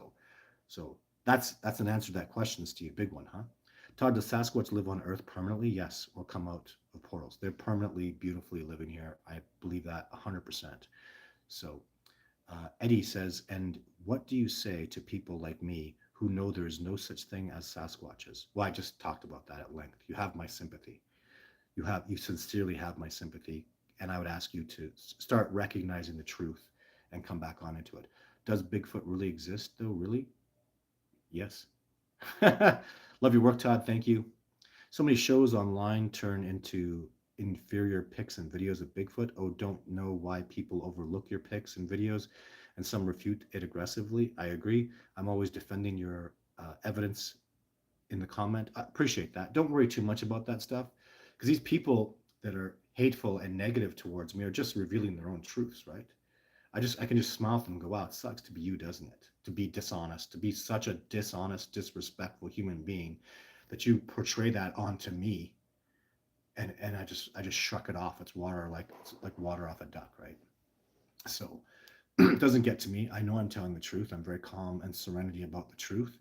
So that's an answer to that question, Steve. Big one, huh? Todd, does Sasquatch live on Earth permanently? Yes, or come out of portals. They're permanently, beautifully living here. I believe that 100%. So Eddie says, and what do you say to people like me who know there is no such thing as Sasquatches? Well, I just talked about that at length. You have my sympathy. You sincerely have my sympathy. And I would ask you to start recognizing the truth and come back on into it. Does Bigfoot really exist though? Really? Yes. Love your work, Todd. Thank you. So many shows online turn into inferior pics and videos of Bigfoot. Oh, don't know why people overlook your pics and videos, and some refute it aggressively. I agree. I'm always defending your evidence in the comment. I appreciate that. Don't worry too much about that stuff, because these people that are hateful and negative towards me are just revealing their own truths, right? I can just smile at them and go, wow, it sucks to be you, doesn't it? To be dishonest, to be such a dishonest, disrespectful human being that you portray that onto me, and I just shrug it off. It's like water off a duck, right? So it doesn't get to me. I know I'm telling the truth. I'm very calm and serenity about the truth,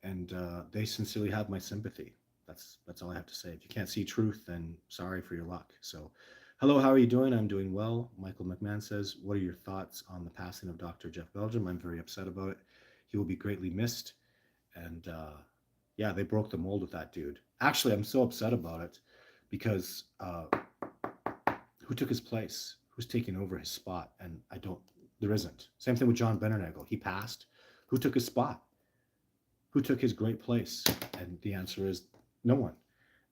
and they sincerely have my sympathy. That's all I have to say. If you can't see truth, then sorry for your luck. So, hello, how are you doing? I'm doing well. Michael McMahon says, what are your thoughts on the passing of Dr. Jeff Belgium? I'm very upset about it. He will be greatly missed. And yeah, they broke the mold with that dude. Actually, I'm so upset about it because who took his place? Who's taking over his spot? And there isn't. Same thing with John Benernagel. He passed. Who took his spot? Who took his great place? And the answer is no one.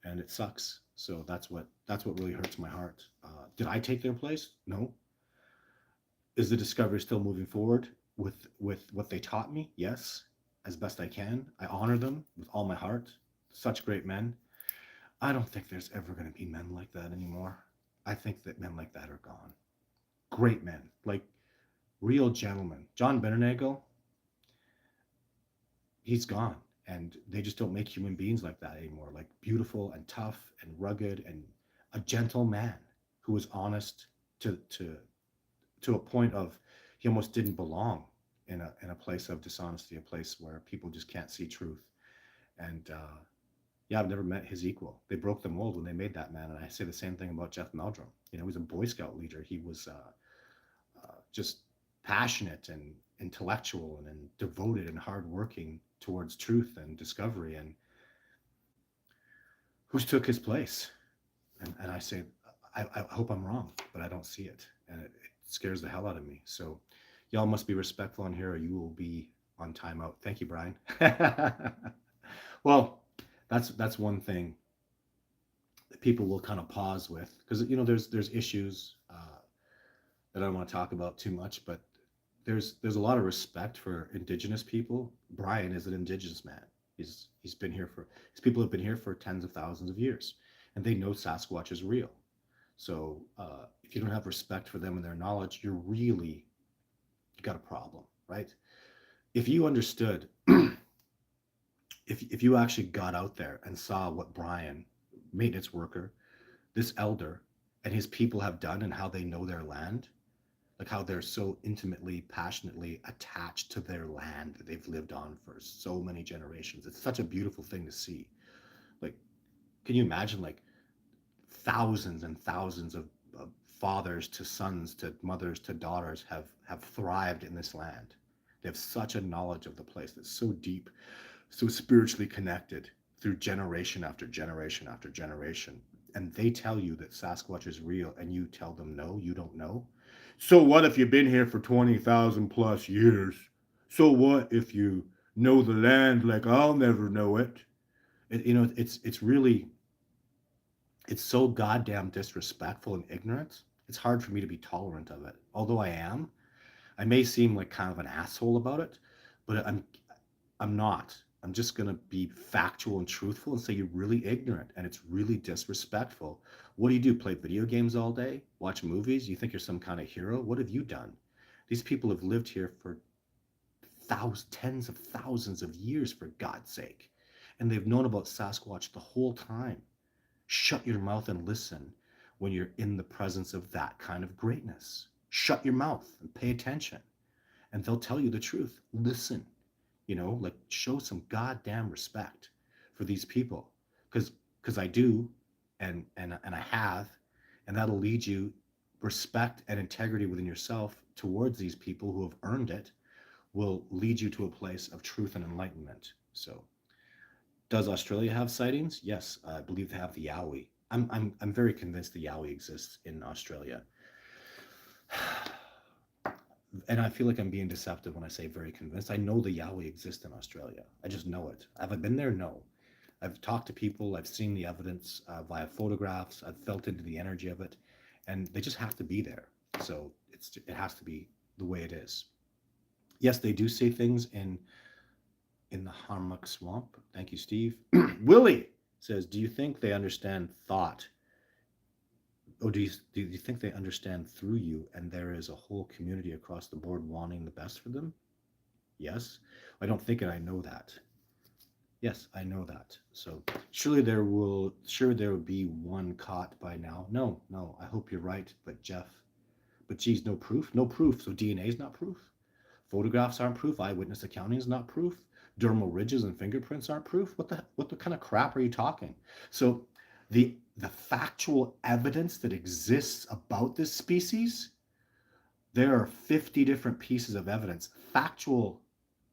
And it sucks. So that's what really hurts my heart. Did I take their place? No. Is the discovery still moving forward with what they taught me? Yes, as best I can. I honor them with all my heart. Such great men. I don't think there's ever going to be men like that anymore. I think that men like that are gone. Great men, like real gentleman. John Benernagel, he's gone. And they just don't make human beings like that anymore. Like beautiful and tough and rugged and a gentle man who was honest to to to a point of he almost didn't belong in a place of dishonesty, a place where people just can't see truth. And yeah, I've never met his equal. They broke the mold when they made that man. And I say the same thing about Jeff Meldrum. You know, he was a Boy Scout leader. He was just passionate and intellectual and devoted and hardworking towards truth and discovery. And who's took his place? And I say, I hope I'm wrong, but I don't see it. And it scares the hell out of me. So y'all must be respectful on here or you will be on timeout. Thank you, Brian. Well, that's one thing that people will kind of pause with because you know there's issues that I don't want to talk about too much, but there's a lot of respect for indigenous people. Brian is an indigenous man. He's been here for his people have been here for tens of thousands of years, and they know Sasquatch is real. So if you don't have respect for them and their knowledge, you got a problem, right? If you understood, if you actually got out there and saw what Brian, maintenance worker, this elder, and his people have done and how they know their land, like how they're so intimately, passionately attached to their land that they've lived on for so many generations. It's such a beautiful thing to see. Like, can you imagine like thousands and thousands of fathers to sons to mothers to daughters have thrived in this land. They have such a knowledge of the place that's so deep, so spiritually connected through generation after generation after generation. And they tell you that Sasquatch is real, and you tell them no, you don't know. So what if you've been here for 20,000 plus years? So what if you know the land like I'll never know it? You know, it's really it's so goddamn disrespectful and ignorant. It's hard for me to be tolerant of it. Although I am, I may seem like kind of an asshole about it, but I'm not. I'm just going to be factual and truthful and say you're really ignorant and it's really disrespectful. What do? Play video games all day? Watch movies? You think you're some kind of hero? What have you done? These people have lived here for thousands, tens of thousands of years, for God's sake. And they've known about Sasquatch the whole time. Shut your mouth and listen when you're in the presence of that kind of greatness. Shut your mouth and pay attention, and they'll tell you the truth. Listen, like show some goddamn respect for these people, because I do, and I have, and that'll lead you respect and integrity within yourself towards these people who have earned it will lead you to a place of truth and enlightenment. So does Australia have sightings? Yes, I believe they have the Yowie. I'm very convinced the Yowie exists in Australia. And I feel like I'm being deceptive when I say very convinced. I know the Yowie exists in Australia. I just know it. Have I been there? No. I've talked to people. I've seen the evidence via photographs. I've felt into the energy of it, and they just have to be there. So it has to be the way it is. Yes, they do say things in the Harmuk Swamp. Thank you, Steve. Willie says, "Do you think they understand thought? Oh, do you think they understand through you, and there is a whole community across the board wanting the best for them?" Yes. I don't think it. I know that. Yes, I know that. So sure there will be one caught by now. No, no. I hope you're right, but Jeff, but geez, no proof, no proof. So DNA is not proof. Photographs aren't proof. Eyewitness accounting is not proof. Dermal ridges and fingerprints aren't proof. What the kind of crap are you talking? So the factual evidence that exists about this species, there are 50 different pieces of evidence, factual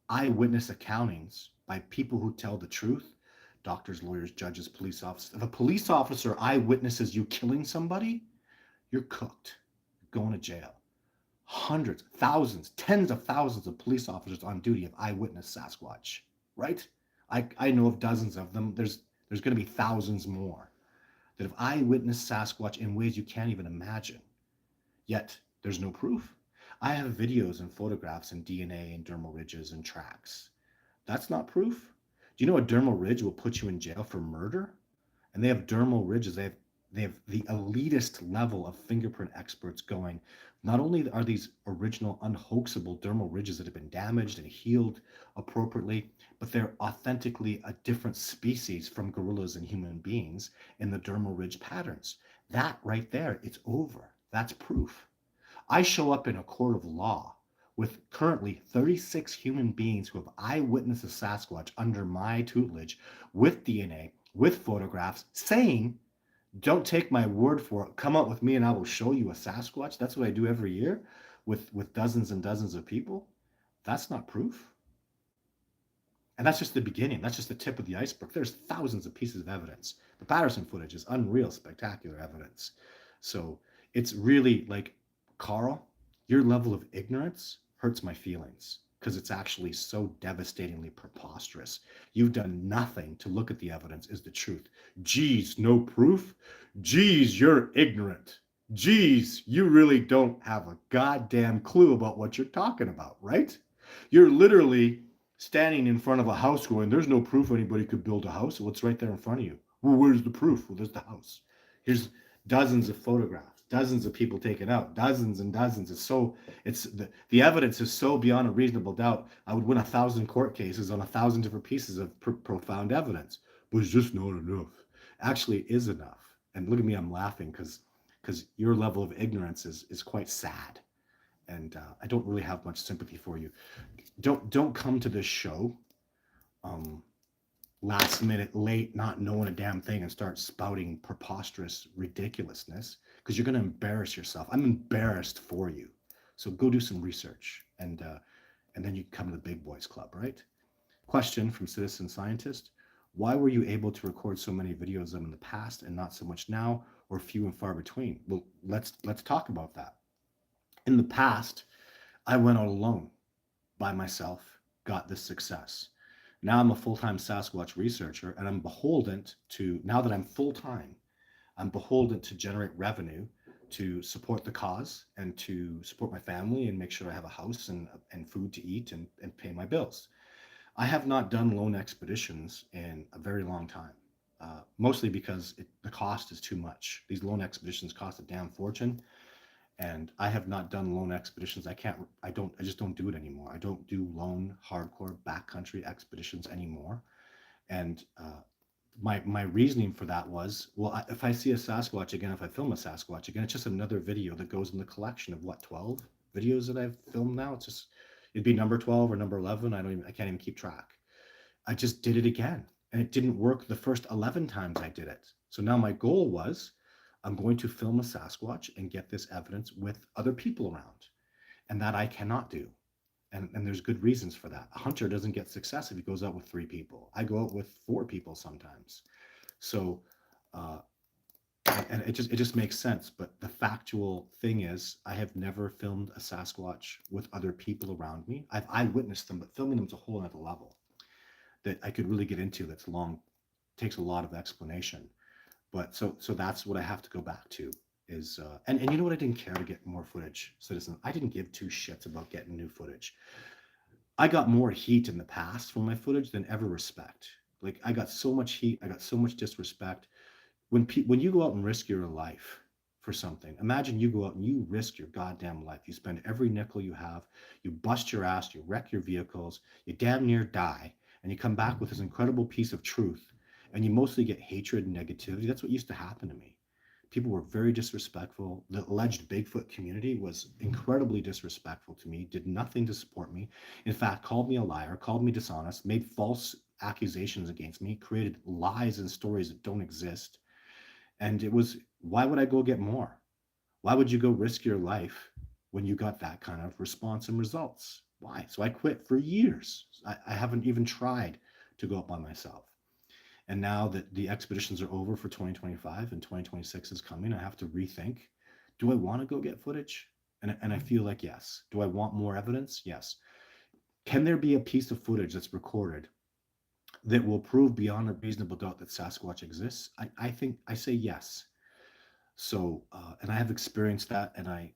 eyewitness accountings by people who tell the truth. Doctors, lawyers, judges, police officers. If a police officer eyewitnesses you killing somebody, you're cooked. You're going to jail. Hundreds, thousands, tens of thousands of police officers on duty have eyewitnessed Sasquatch, right? I know of dozens of them. There's going to be thousands more that have eyewitnessed Sasquatch in ways you can't even imagine. Yet there's no proof. I have videos and photographs and DNA and dermal ridges and tracks. That's not proof. Do you know a dermal ridge will put you in jail for murder? And they have dermal ridges. They have the elitist level of fingerprint experts going. Not only are these original unhoaxable dermal ridges that have been damaged and healed appropriately, but they're authentically a different species from gorillas and human beings in the dermal ridge patterns. That right there, it's over. That's proof. I show up in a court of law with currently 36 human beings who have eyewitnessed a Sasquatch under my tutelage with DNA, with photographs, saying, don't take my word for it. Come out with me and I will show you a Sasquatch. That's what I do every year with dozens and dozens of people. That's not proof. And that's just the beginning. That's just the tip of the iceberg. There's thousands of pieces of evidence. The Patterson footage is unreal, spectacular evidence. So it's really like, Carl, your level of ignorance hurts my feelings because it's actually so devastatingly preposterous. You've done nothing to look at the evidence is the truth. Geez, no proof? Geez, you're ignorant. Geez, you really don't have a goddamn clue about what you're talking about, right? You're literally standing in front of a house going, there's no proof anybody could build a house. Well, it's right there in front of you. Well, where's the proof? Well, there's the house. Here's dozens of photographs, dozens of people taken out, dozens and dozens. The evidence is so beyond a reasonable doubt. I would win 1,000 court cases on 1,000 different pieces of profound evidence, but it's just not enough. Actually, it is enough. And look at me, I'm laughing because your level of ignorance is quite sad, and I don't really have much sympathy for you. Don't come to this show um, last minute late, not knowing a damn thing, and start spouting preposterous ridiculousness because you're going to embarrass yourself. I'm embarrassed for you. So go do some research, and then you come to the big boys club, right? Question from Citizen Scientist: why were you able to record so many videos of them in the past and not so much now, or few and far between? Well, let's talk about that. In the past, I went out alone by myself, got this success. Now I'm a full time Sasquatch researcher, and I'm beholden to, now that I'm full time, I'm beholden to generate revenue to support the cause and to support my family and make sure I have a house and food to eat and pay my bills. I have not done lone expeditions in a very long time, mostly because the cost is too much. These lone expeditions cost a damn fortune, and I have not done lone expeditions. I just don't do it anymore. I don't do lone hardcore backcountry expeditions anymore. And my reasoning for that was, well, if I see a Sasquatch again, if I film a Sasquatch again, it's just another video that goes in the collection of what, 12 videos that I've filmed now. It's just, it'd be number 12 or number 11. I can't even keep track. I just did it again, and it didn't work the first 11 times I did it. So now my goal was, I'm going to film a Sasquatch and get this evidence with other people around. And that I cannot do. And there's good reasons for that. A hunter doesn't get success if he goes out with 3 people. I go out with 4 people sometimes. So, uh, and it just makes sense. But the factual thing is, I have never filmed a Sasquatch with other people around me. I've eyewitnessed them, but filming them is a whole other level that I could really get into. That's long, takes a lot of explanation. But so that's what I have to go back to is and you know what, I didn't care to get more footage, Citizen. I didn't give 2 shits about getting new footage. I got more heat in the past for my footage than ever respect. Like, I got so much heat, I got so much disrespect. When you go out and risk your life for something, imagine you go out and you risk your goddamn life. You spend every nickel you have, you bust your ass, you wreck your vehicles, you damn near die, and you come back with this incredible piece of truth, and you mostly get hatred and negativity. That's what used to happen to me. People were very disrespectful. The alleged Bigfoot community was incredibly disrespectful to me, did nothing to support me. In fact, called me a liar, called me dishonest, made false accusations against me, created lies and stories that don't exist. And it was, why would I go get more? Why would you go risk your life when you got that kind of response and results? Why? So I quit for years. I haven't even tried to go up by myself. And now that the expeditions are over for 2025 and 2026 is coming, I have to rethink, do I want to go get footage? And I feel like yes. Do I want more evidence? Yes. Can there be a piece of footage that's recorded that will prove beyond a reasonable doubt that Sasquatch exists? I think I say yes. So, and I have experienced that, and I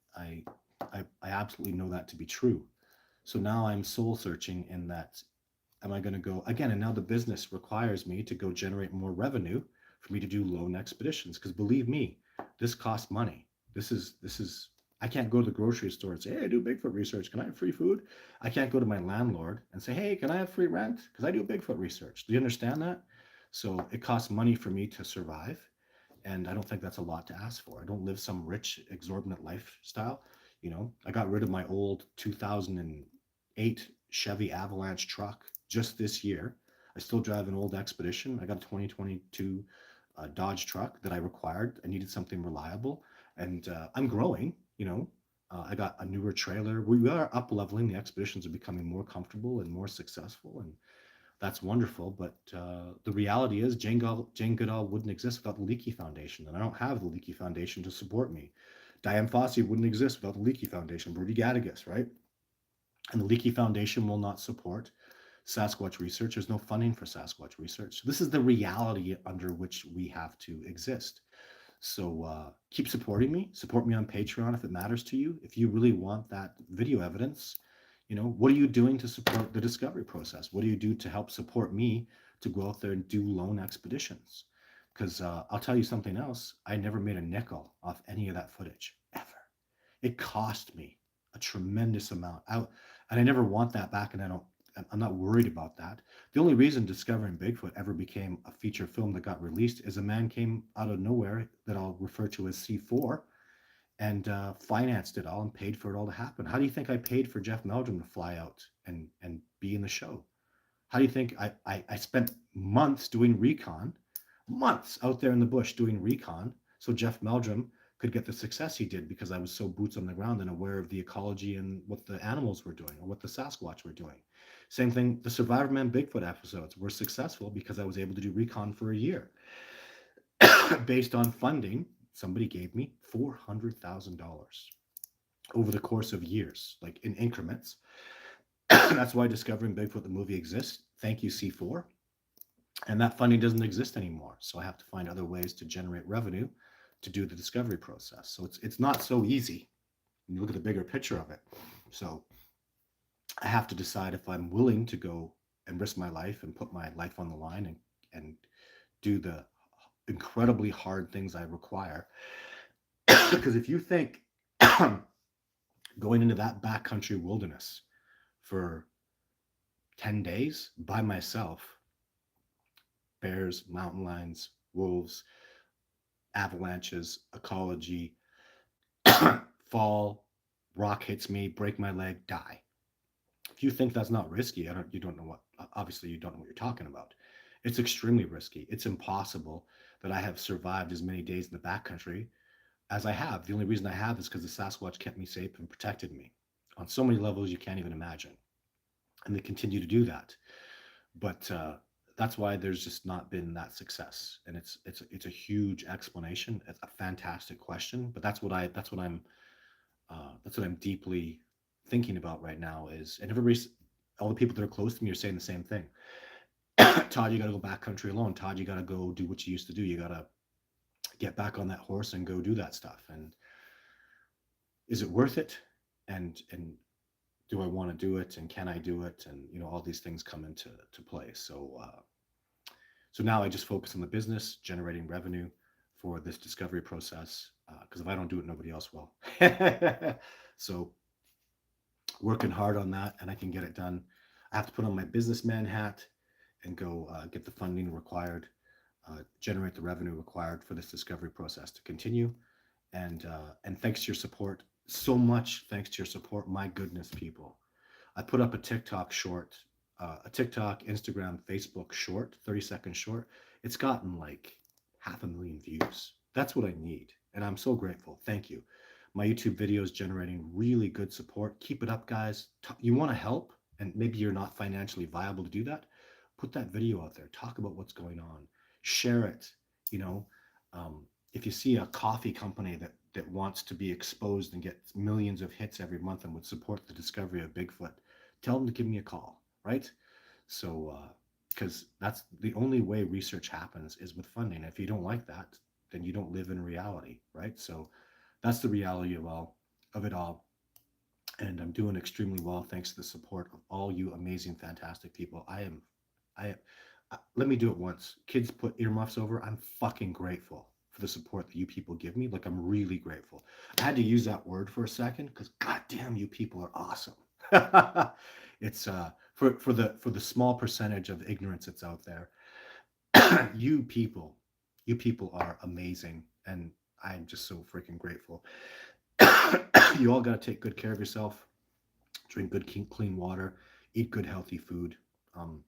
absolutely know that to be true. So now I'm soul searching in that, am I going to go again? And now the business requires me to go generate more revenue for me to do lone expeditions. Because believe me, this costs money. This is I can't go to the grocery store and say, hey, I do Bigfoot research. Can I have free food? I can't go to my landlord and say, hey, can I have free rent? Because I do Bigfoot research. Do you understand that? So it costs money for me to survive. And I don't think that's a lot to ask for. I don't live some rich, exorbitant lifestyle. I got rid of my old 2008 Chevy Avalanche truck just this year. I still drive an old Expedition. I got a 2022 Dodge truck that I required. I needed something reliable, and I'm growing. I got a newer trailer. We are up leveling. The Expeditions are becoming more comfortable and more successful, and that's wonderful. But the reality is, Jane Goodall wouldn't exist without the Leakey Foundation, and I don't have the Leakey Foundation to support me. Diane Fossey wouldn't exist without the Leakey Foundation. Rudy Gattigas, right? And the Leakey Foundation will not support Sasquatch research. There's no funding for Sasquatch research. So this is the reality under which we have to exist. So keep supporting me. Support me on Patreon if it matters to you. If you really want that video evidence, what are you doing to support the discovery process? What do you do to help support me to go out there and do lone expeditions? Because I'll tell you something else. I never made a nickel off any of that footage, ever. It cost me a tremendous amount. And I never want that back, and I'm not worried about that. The only reason Discovering Bigfoot ever became a feature film that got released is a man came out of nowhere that I'll refer to as C4 and financed it all and paid for it all to happen. How do you think I paid for Jeff Meldrum to fly out and be in the show? How do you think I spent months doing recon, months out there in the bush doing recon, so Jeff Meldrum could get the success he did because I was so boots on the ground and aware of the ecology and what the animals were doing or what the Sasquatch were doing. Same thing, the Survivor Man Bigfoot episodes were successful because I was able to do recon for a year. Based on funding, somebody gave me $400,000 over the course of years, like in increments. That's why Discovering Bigfoot, the movie, exists. Thank you, C4. And that funding doesn't exist anymore. So I have to find other ways to generate revenue to do the discovery process. So it's not so easy when you look at the bigger picture of it. So I have to decide if I'm willing to go and risk my life and put my life on the line and do the incredibly hard things I require. Because if you think going into that backcountry wilderness for 10 days by myself, bears, mountain lions, wolves, avalanches, ecology, fall, rock hits me, break my leg, die. If you think that's not risky, you don't know what, obviously you don't know what you're talking about. It's extremely risky. It's impossible that I have survived as many days in the backcountry as I have. The only reason I have is because the Sasquatch kept me safe and protected me on so many levels you can't even imagine. And they continue to do that. But that's why there's just not been that success. And it's a huge explanation. It's a fantastic question. But that's what I'm deeply thinking about right now. And all the people that are close to me are saying the same thing. Todd, you got to go backcountry alone. Todd, you got to go do what you used to do. You got to get back on that horse and go do that stuff. And is it worth it? And do I want to do it? And can I do it? And all these things come into play. So now I just focus on the business, generating revenue for this discovery process. Because if I don't do it, nobody else will. So working hard on that, and I can get it done. I have to put on my businessman hat and go get the funding required, generate the revenue required for this discovery process to continue. And thanks to your support, so much thanks to your support. My goodness, people. I put up a TikTok short, a TikTok, Instagram, Facebook short, 30-second short. It's gotten like 500,000 views. That's what I need. And I'm so grateful. Thank you. My YouTube video is generating really good support. Keep it up, guys. You want to help, and maybe you're not financially viable to do that. Put that video out there. Talk about what's going on. Share it. You know, if you see a coffee company that wants to be exposed and get millions of hits every month and would support the discovery of Bigfoot, tell them to give me a call, right? So, because that's the only way research happens is with funding. If you don't like that, then you don't live in reality, right? So that's the reality of it all. And I'm doing extremely well thanks to the support of all you amazing, fantastic people. I Let me do it once. Kids put earmuffs over. I'm fucking grateful for the support that you people give me. Like, I'm really grateful. I had to use that word for a second because goddamn, you people are awesome. It's for the small percentage of ignorance that's out there. you people, you people are amazing, and I'm just so freaking grateful. You all got to take good care of yourself, drink good, clean water, eat good, healthy food, um,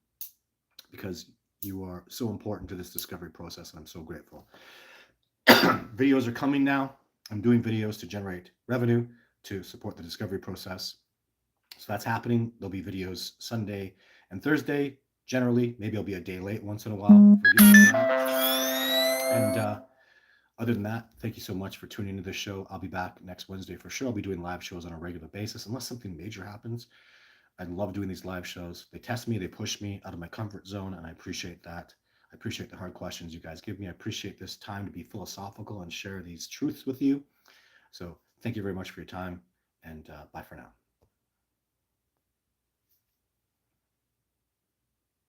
because you are so important to this discovery process, and I'm so grateful. Videos are coming now. I'm doing videos to generate revenue to support the discovery process. So that's happening. There'll be videos Sunday and Thursday. Generally, maybe I'll be a day late once in a while. Forgive me for that. And other than that, thank you so much for tuning into this show. I'll be back next Wednesday for sure. I'll be doing live shows on a regular basis, unless something major happens. I love doing these live shows. They test me, they push me out of my comfort zone, and I appreciate that. I appreciate the hard questions you guys give me. I appreciate this time to be philosophical and share these truths with you. So thank you very much for your time, and bye for now.